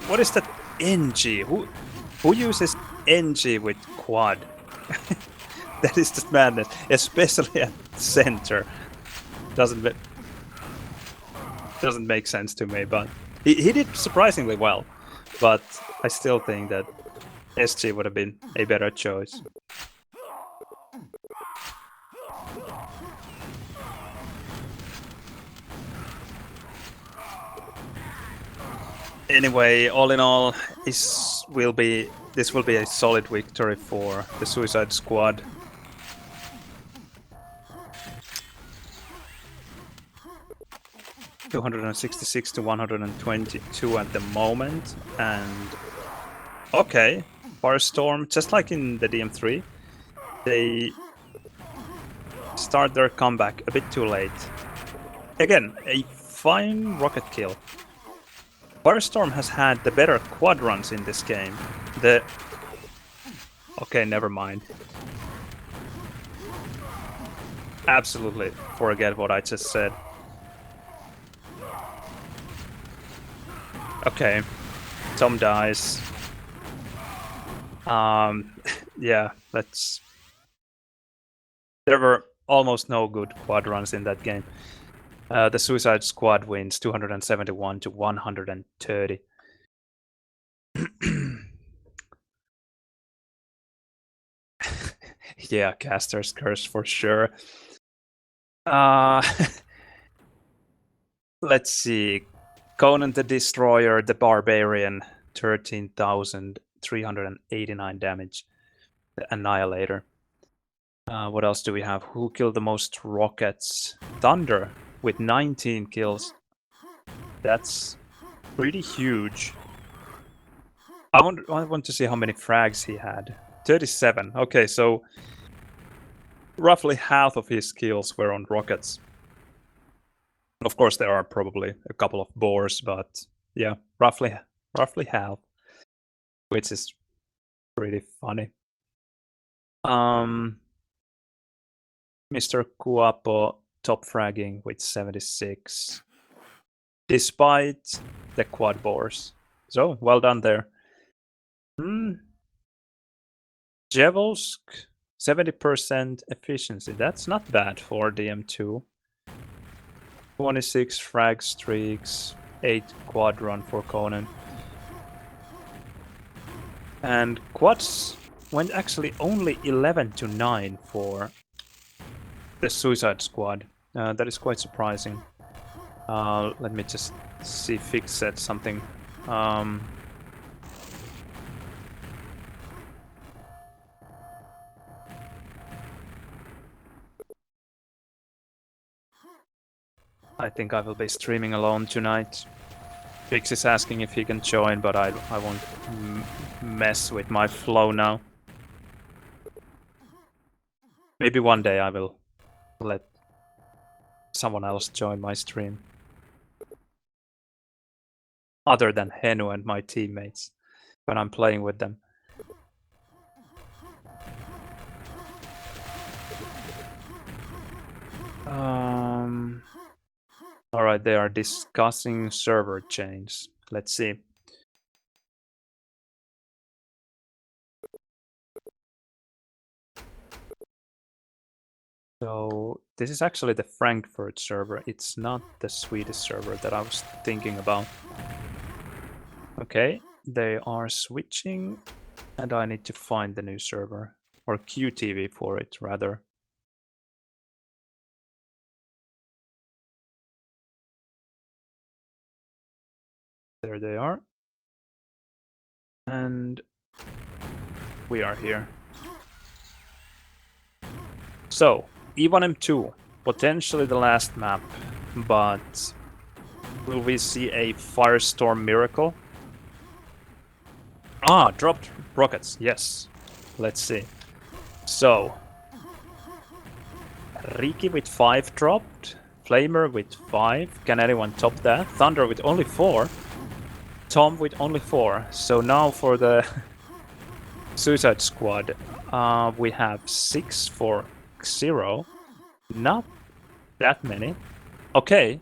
what is that NG? Who uses NG with quad? That is just madness, especially at center. Doesn't make sense to me, but he did surprisingly well. But I still think that SG would have been a better choice. Anyway, all in all, this will be a solid victory for the Suicide Squad. $266 to 122 at the moment, and okay, Firestorm, just like in the DM3, they start their comeback a bit too late. Again, a fine rocket kill. Firestorm has had the better quad runs in this game. Okay, never mind. Absolutely forget what I just said. Okay, Tom dies. Yeah, that's... There were almost no good quad runs in that game. The Suicide Squad wins 271 to 130. Yeah, Caster's Curse for sure. Let's see. Conan the Destroyer, the Barbarian, 13,389 damage. The Annihilator. What else do we have? Who killed the most rockets? Thunder with 19 kills. That's pretty huge. I want to see how many frags he had. 37. Okay, so roughly half of his kills were on rockets. Of course, there are probably a couple of bores, but yeah, roughly half, which is pretty funny. Mr. Elguapo top fragging with 76, despite the quad bores. So well done there. djevulsk, 70% efficiency. That's not bad for DM2. 26 frag streaks, 8 quad run for Conan. And quads went actually only 11 to 9 for the Suicide Squad. That is quite surprising. Let me just see if Fix said something. I think I will be streaming alone tonight. Fix is asking if he can join, but I won't mess with my flow now. Maybe one day I will let someone else join my stream. Other than Henu and my teammates when I'm playing with them. Alright, they are discussing server change. Let's see. So this is actually the Frankfurt server. It's not the Swedish server that I was thinking about. Okay, they are switching, and I need to find the new server, or QTV for it, rather. There they are. And we are here. So, E1 M2, potentially the last map, but will we see a Firestorm miracle? Ah, dropped rockets, yes. Let's see. So, Riki with 5 dropped, Flamer with 5, can anyone top that? Thunder with only 4, Tom with only 4. So now for the Suicide Squad, we have 6 for xero, not that many. Okay,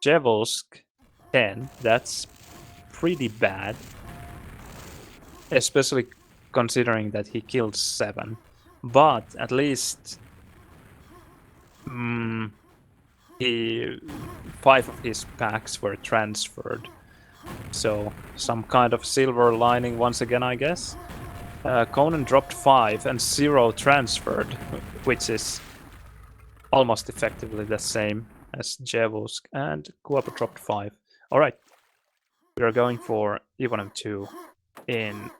djevulsk 10, that's pretty bad. Especially considering that he killed 7. But at least 5 of his packs were transferred. So some kind of silver lining once again, I guess. Conan dropped 5 and xero transferred, which is almost effectively the same as djevulsk, and Elguapo dropped 5. Alright, we are going for E1 M2 in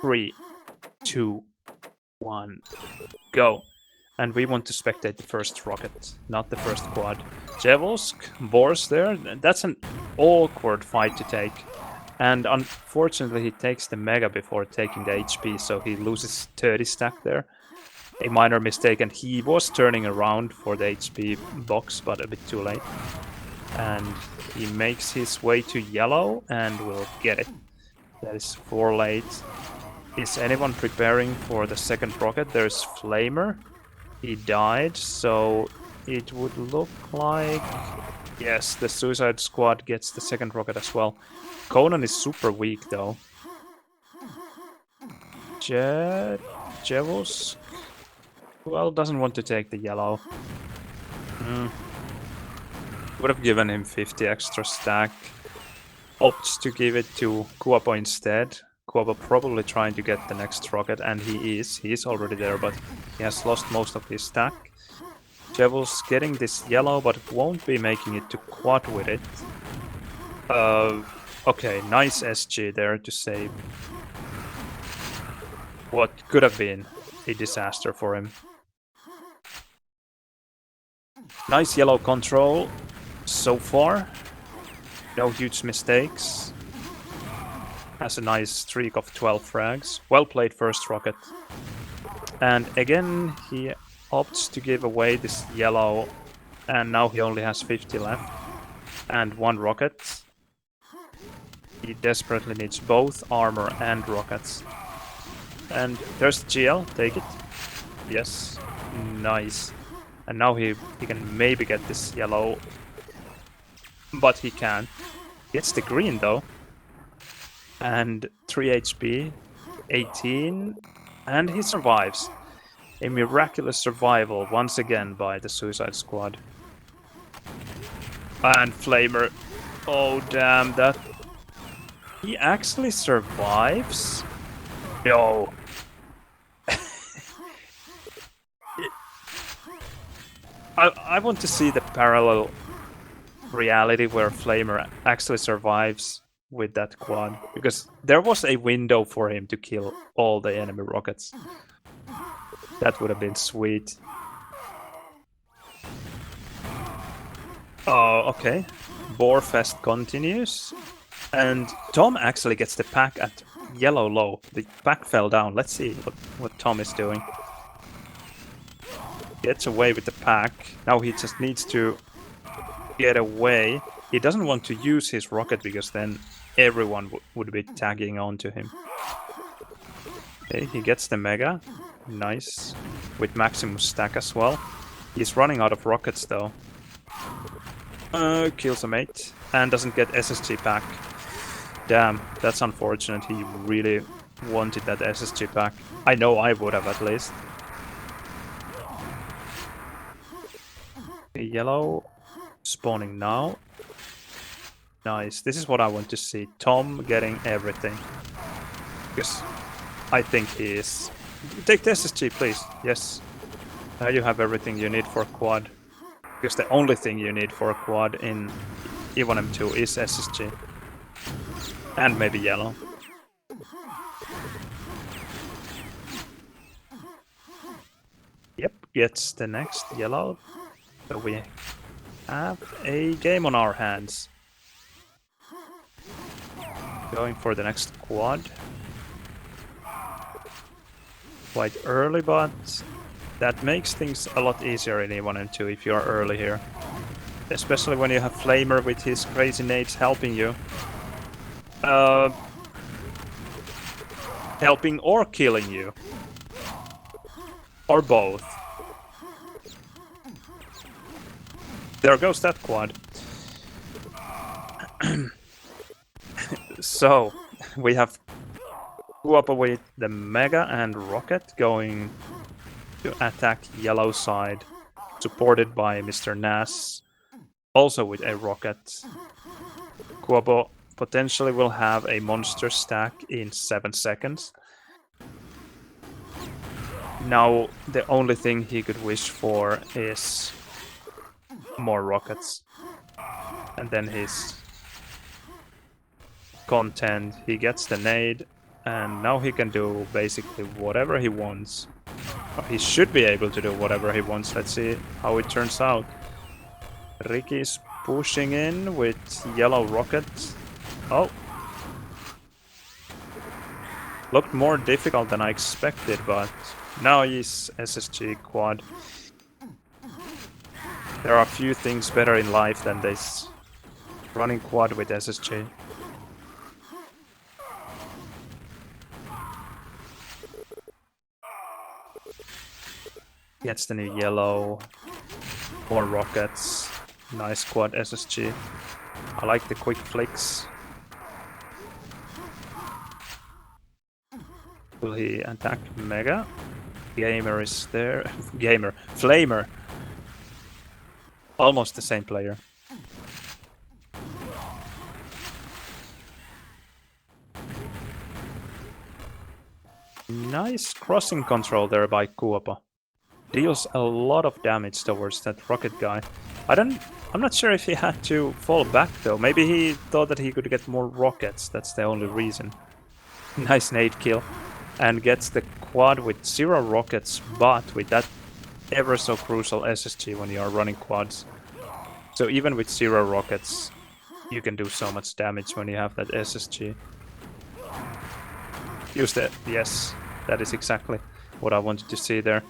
3, 2, 1, go. And we want to spectate the first rocket, not the first quad. djevulsk, Boars there, that's an awkward fight to take. And unfortunately he takes the Mega before taking the HP, so he loses 30 stack there. A minor mistake, and he was turning around for the HP box, but a bit too late. And he makes his way to yellow and will get it. That is 4 late. Is anyone preparing for the second rocket? There's Flamer. He died, so it would look like... Yes, the Suicide Squad gets the second rocket as well. Conan is super weak, though. djevulsk, well, doesn't want to take the yellow. Would have given him 50 extra stack. Opts to give it to Elguapo instead. Elguapo probably trying to get the next rocket, and he is already there, but he has lost most of his stack. djevulsk getting this yellow, but won't be making it to quad with it. Okay, nice SG there to save what could have been a disaster for him. Nice yellow control so far. No huge mistakes. Has a nice streak of 12 frags. Well played first rocket. And again, he opts to give away this yellow, and now he only has 50 left. And 1 rocket. He desperately needs both armor and rockets. And there's GL, take it. Yes, nice. And now he can maybe get this yellow, but he can't. Gets the green though. And 3 HP, 18, and he survives. A miraculous survival once again by the Suicide Squad. And Flamer, oh damn, that... He actually survives? No. I want to see the parallel reality where Flamer actually survives with that quad, because there was a window for him to kill all the enemy rockets. That would have been sweet. Oh, okay. Boarfest continues. And Tom actually gets the pack at yellow low. The pack fell down. Let's see what Tom is doing. Gets away with the pack. Now he just needs to get away. He doesn't want to use his rocket because then everyone would be tagging onto him. Okay, he gets the mega. Nice. With maximum stack as well. He's running out of rockets though. Kills a mate. And doesn't get SSG pack. Damn, that's unfortunate. He really wanted that SSG pack. I know I would have at least. Yellow spawning now. Nice. This is what I want to see. Tom getting everything. Because I think he is. Take the SSG, please. Yes. Now you have everything you need for a quad. Because the only thing you need for a quad in E1M2 is SSG. And maybe yellow. Yep, gets the next yellow. So we have a game on our hands. Going for the next quad. Quite early, but that makes things a lot easier in E1M2 if you are early here. Especially when you have Flamer with his crazy nades helping you. Helping or killing you. Or both. There goes that quad. So, we have Elguapo with the Mega and Rocket going to attack yellow side, supported by Mr. Nas, also with a Rocket. Elguapo potentially will have a monster stack in 7 seconds. Now, the only thing he could wish for is more rockets. And then he's content. He gets the nade, and now he can do basically whatever he wants. Or he should be able to do whatever he wants. Let's see how it turns out. Riki is pushing in with yellow rockets. Oh. Looked more difficult than I expected, but now he's SSG quad. There are a few things better in life than this. Running quad with SSG. Gets the new yellow. More rockets. Nice quad SSG. I like the quick flicks. Will he attack Mega? Gamer is there. Gamer. Flamer. Almost the same player. Nice crossing control there by Elguapo. Deals a lot of damage towards that rocket guy. I'm not sure if he had to fall back though. Maybe he thought that he could get more rockets. That's the only reason. Nice nade kill. And gets the quad with 0 rockets, but with that ever so crucial SSG when you are running quads. So even with 0 rockets, you can do so much damage when you have that SSG. Use that. Yes, that is exactly what I wanted to see there.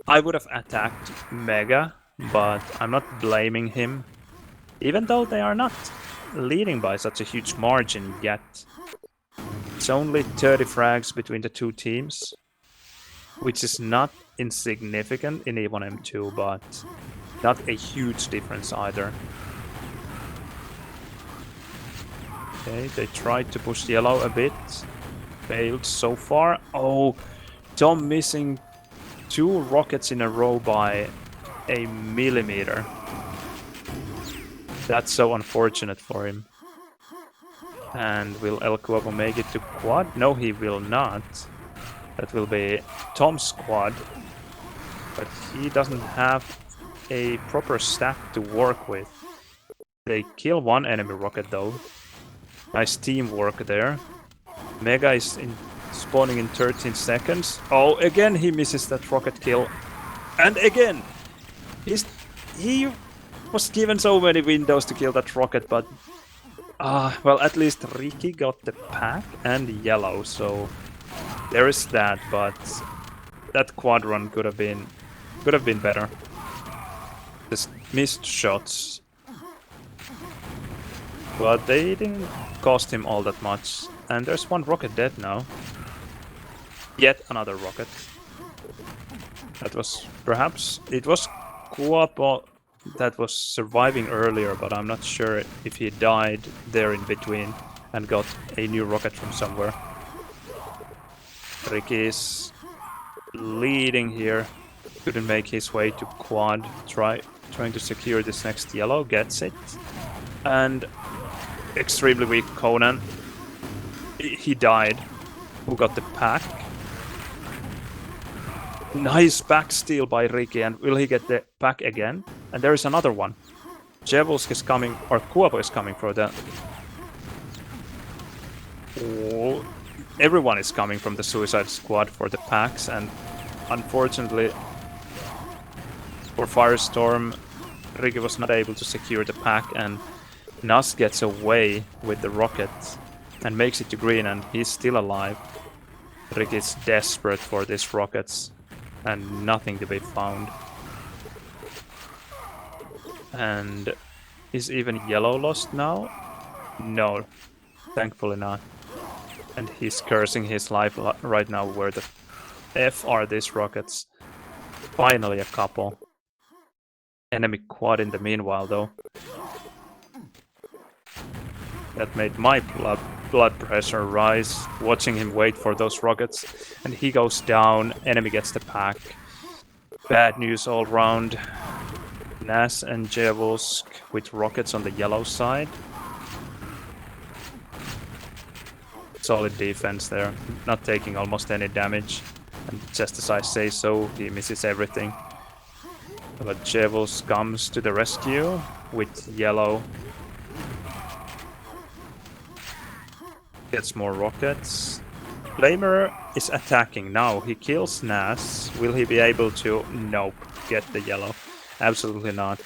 I would have attacked Mega, but I'm not blaming him. Even though they are not leading by such a huge margin yet. It's only 30 frags between the two teams, which is not insignificant in E1M2, but not a huge difference either. Okay, they tried to push yellow a bit. Failed so far. Oh, Tom missing 2 rockets in a row by a millimeter. That's so unfortunate for him. And will Elguapo make it to quad? No, he will not. That will be Tom's quad. But he doesn't have a proper stack to work with. They kill 1 enemy rocket though. Nice teamwork there. Mega is spawning in 13 seconds. Oh, again he misses that rocket kill. And again! He Was given so many windows to kill that rocket, but well, at least Riki got the pack and yellow, so there is that. But that quad run could have been better. Just missed shots, but they didn't cost him all that much. And there's one rocket dead now. Yet another rocket. That was perhaps it was Elguapo that was surviving earlier, but I'm not sure if he died there in between and got a new rocket from somewhere. Riki is leading here. Couldn't make his way to quad. Trying to secure this next yellow. Gets it. And extremely weak Conan. He died. Who got the pack? Nice backsteal by Riki, and will he get the pack again? And there is another one. Djevulsk is coming, or Elguapo is coming for the... Oh, everyone is coming from the Suicide Squad for the packs, and unfortunately for Firestorm, Riki was not able to secure the pack, and Nas gets away with the rocket and makes it to green, and he's still alive. Riki is desperate for these rockets. And nothing to be found. And is even yellow lost now? No, thankfully not. And he's cursing his life right now. Where the F are these rockets? Finally a couple. Enemy quad in the meanwhile though. That made my blood pressure rise, watching him wait for those rockets. And he goes down, enemy gets the pack. Bad news all round. Nas and djevulsk with rockets on the yellow side. Solid defense there, not taking almost any damage. And just as I say so, he misses everything. But djevulsk comes to the rescue with yellow. Gets more rockets. Flamer is attacking now. He kills Nas. Will he be able to? Nope. Get the yellow. Absolutely not.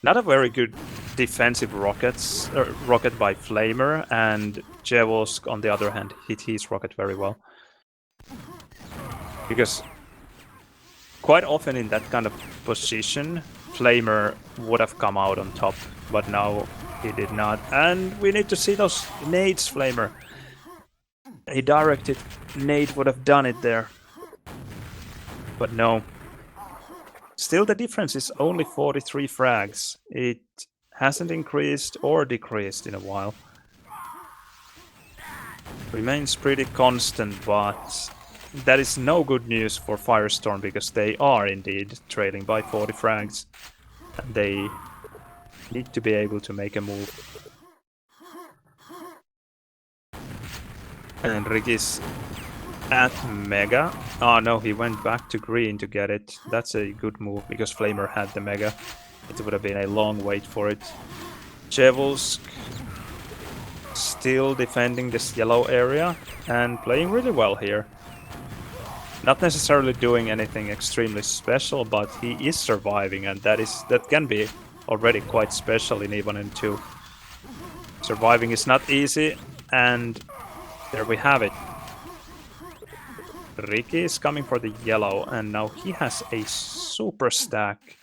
Not a very good defensive rocket by Flamer, and djevulsk on the other hand hit his rocket very well. Because quite often in that kind of position, Flamer would have come out on top, but now he did not. And we need to see those nades, Flamer. A directed nade would have done it there. But no. Still the difference is only 43 frags. It hasn't increased or decreased in a while. Remains pretty constant, but that is no good news for Firestorm, because they are indeed trailing by 40 frags. And they need to be able to make a move. And Riki's at Mega. Oh no, he went back to green to get it. That's a good move, because Flamer had the Mega. It would have been a long wait for it. djevulsk still defending this yellow area and playing really well here. Not necessarily doing anything extremely special, but he is surviving, and that can be already quite special in Even and 2. Surviving is not easy, and there we have it. Riki is coming for the yellow, and now he has a super stack.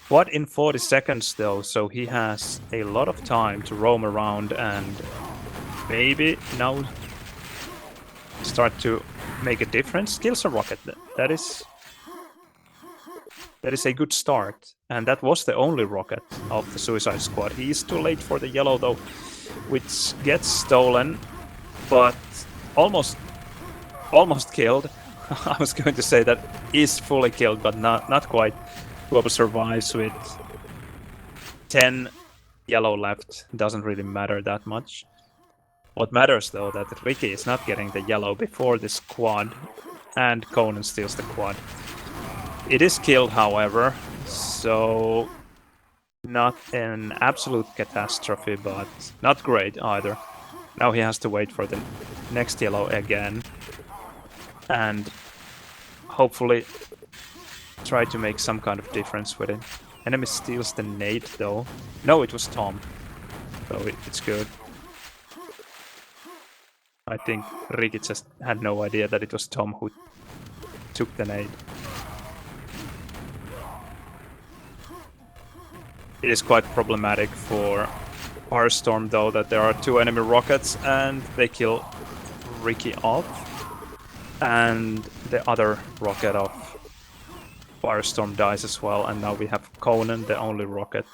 What in 40 seconds though, so he has a lot of time to roam around and maybe now start to make a difference. Kills a rocket. That is a good start, and that was the only rocket of the Suicide Squad. He is too late for the yellow though, which gets stolen, but almost killed. I was going to say that is fully killed, but not quite. Whoever survives with 10 yellow left doesn't really matter that much. What matters though, that Riki is not getting the yellow before this quad, and Conan steals the quad. It is killed, however, so not an absolute catastrophe, but not great either. Now he has to wait for the next yellow again, and hopefully try to make some kind of difference with it. Enemy steals the nade though. No, it was Tom. So it's good. I think Riki just had no idea that it was Tom who took the nade. It is quite problematic for Firestorm though that there are 2 enemy rockets and they kill Riki off. And the other rocket of Firestorm dies as well, and now we have Conan, the only rocket.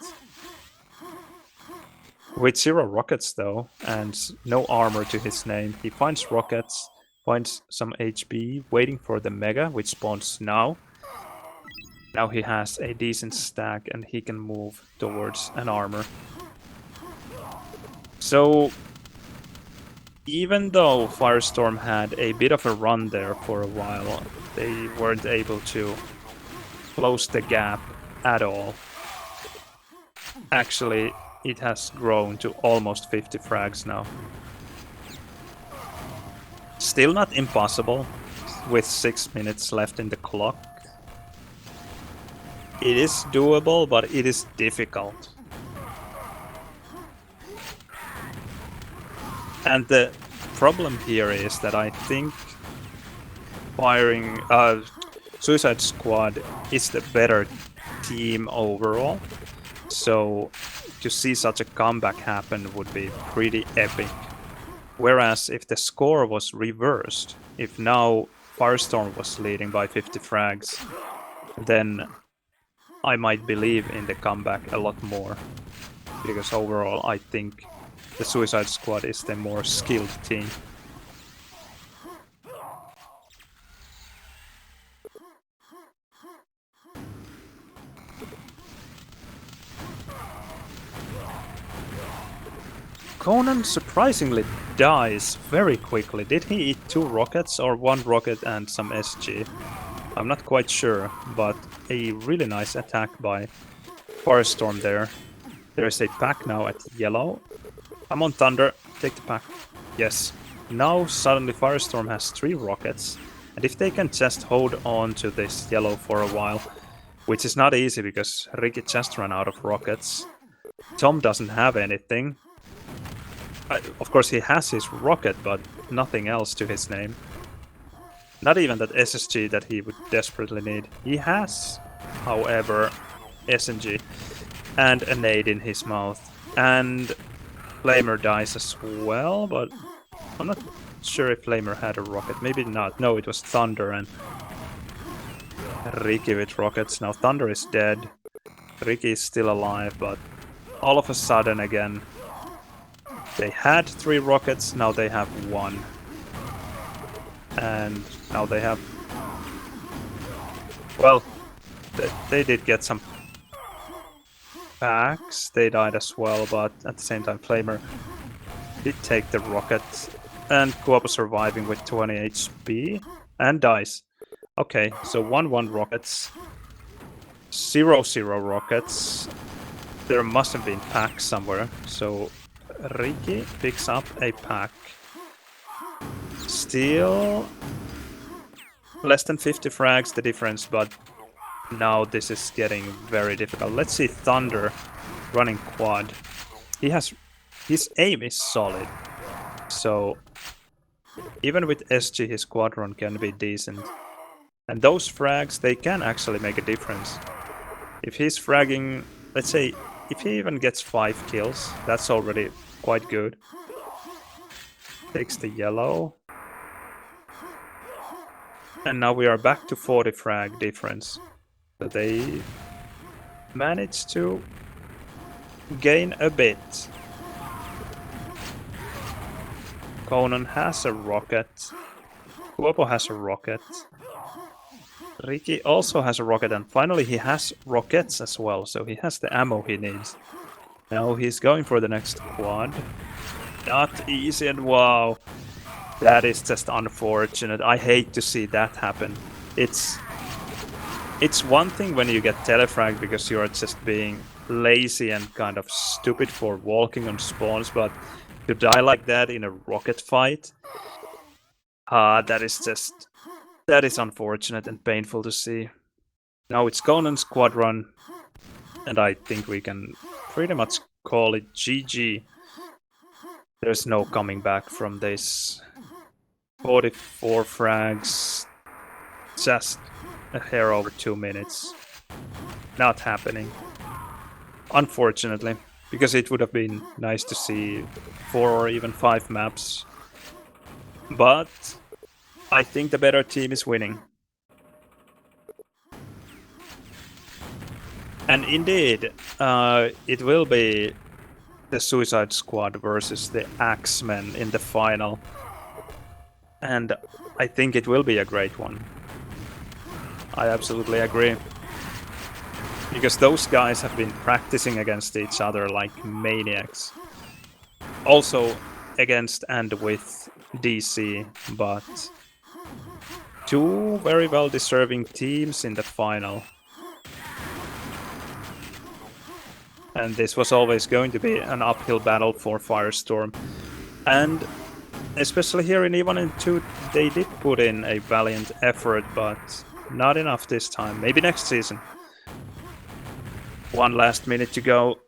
With 0 rockets though, and no armor to his name, he finds rockets, finds some HP, waiting for the Mega, which spawns now. Now he has a decent stack and he can move towards an armor. So, even though Firestorm had a bit of a run there for a while, they weren't able to close the gap at all. Actually, it has grown to almost 50 frags now. Still not impossible, with 6 minutes left in the clock. It is doable, but it is difficult. And the problem here is that I think Suicide Squad is the better team overall. So to see such a comeback happen would be pretty epic. Whereas if the score was reversed, if now Firestorm was leading by 50 frags, then I might believe in the comeback a lot more. Because overall I think the Suicide Squad is the more skilled team. Conan surprisingly dies very quickly. Did he eat 2 rockets or 1 rocket and some SG? I'm not quite sure, but a really nice attack by Firestorm there. There is a pack now at yellow. I'm on Thunder, take the pack. Yes. Now suddenly Firestorm has 3 rockets, and if they can just hold on to this yellow for a while, which is not easy because Riki just ran out of rockets. Tom doesn't have anything. Of course he has his rocket, but nothing else to his name. Not even that SSG that he would desperately need. He has, however, SNG and a nade in his mouth. And Flamer dies as well, but I'm not sure if Flamer had a rocket. Maybe not. No, it was Thunder and Riki with rockets. Now Thunder is dead. Riki is still alive, but all of a sudden again, they had 3 rockets, now they have 1. And now they have... Well, they did get some packs, they died as well, but at the same time Flamer did take the rocket. And Elguapo surviving with 20 HP and dies. Okay, so 1-1 rockets. 0-0 rockets. There must have been packs somewhere, so Riki picks up a pack. Still less than 50 frags the difference, but now this is getting very difficult. Let's see Thunder running quad. His aim is solid, so even with SG his quad run can be decent. And those frags, they can actually make a difference. If he's fragging, let's say, if he even gets 5 kills, that's already quite good. Takes the yellow. And now we are back to 40 frag difference. So they managed to gain a bit. Conan has a rocket. Elguapo has a rocket. Riki also has a rocket, and finally he has rockets as well, so he has the ammo he needs. Now he's going for the next quad. Not easy, and wow, that is just unfortunate. I hate to see that happen. It's one thing when you get telefrag because you are just being lazy and kind of stupid for walking on spawns, but to die like that in a rocket fight, that is unfortunate and painful to see. Now it's Conan's quad run. And I think we can pretty much call it GG. There's no coming back from this. 44 frags, just a hair over 2 minutes. Not happening. Unfortunately, because it would have been nice to see 4 or even 5 maps. But I think the better team is winning. And indeed, it will be the Suicide Squad versus the Axemen in the final. And I think it will be a great one. I absolutely agree. Because those guys have been practicing against each other like maniacs. Also against and with DC, but two very well deserving teams in the final. And this was always going to be an uphill battle for Firestorm. And especially here in E1 and 2, they did put in a valiant effort, but not enough this time. Maybe next season. One last minute to go.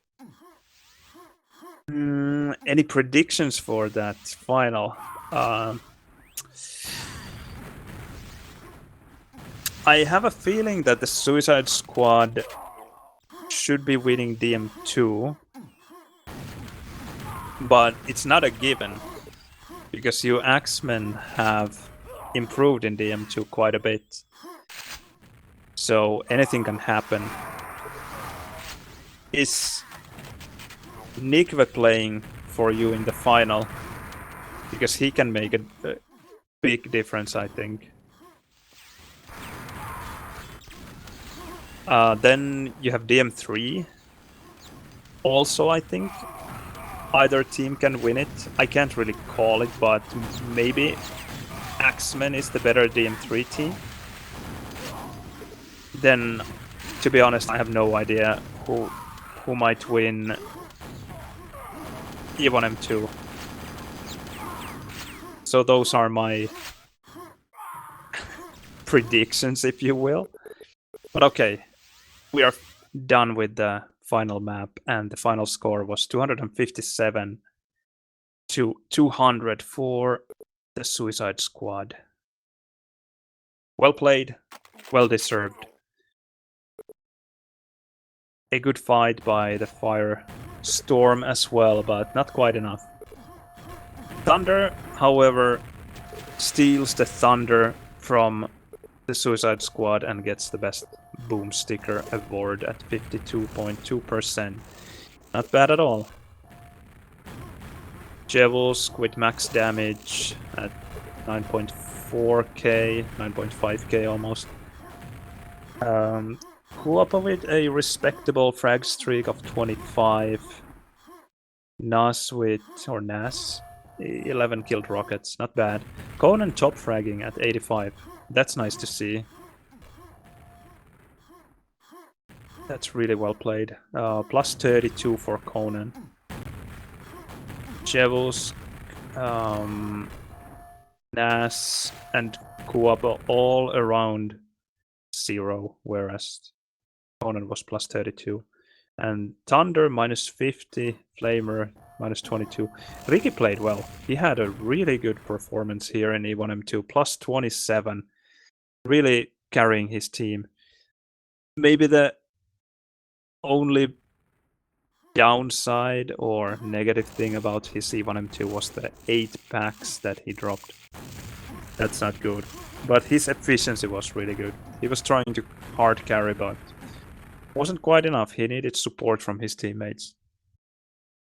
Any predictions for that final? I have a feeling that the Suicide Squad should be winning DM2, but it's not a given, because you Axemen have improved in DM2 quite a bit, so anything can happen. Is Nikve playing for you in the final? Because he can make a big difference, I think. Then you have DM3. Also, I think either team can win it. I can't really call it, but maybe Axemen is the better DM3 team. Then, to be honest, I have no idea who might win E1 M2. So those are my predictions, if you will. But okay, we are done with the final map, and the final score was 257 to 200 for the Suicide Squad. Well played, well deserved. A good fight by the Firestorm as well, but not quite enough. Thunder, however, steals the Thunder from the Suicide Squad and gets the best boom sticker award at 52.2%. Not bad at all. Djevulsk with max damage at 9.4k, 9.5k almost. Elguapo with a respectable frag streak of 25. Nas 11 killed rockets, not bad. Conan top fragging at 85. That's nice to see. That's really well played. Plus 32 for Conan. Djevulsk, Nas, and Elguapo all around 0, whereas Conan was plus 32. And Thunder minus 50, Flamer minus 22. Riki played well. He had a really good performance here in E1M2, plus 27. Really carrying his team. Maybe the only downside or negative thing about his E1M2 was the 8 packs that he dropped. That's not good. But his efficiency was really good. He was trying to hard carry, but wasn't quite enough. He needed support from his teammates.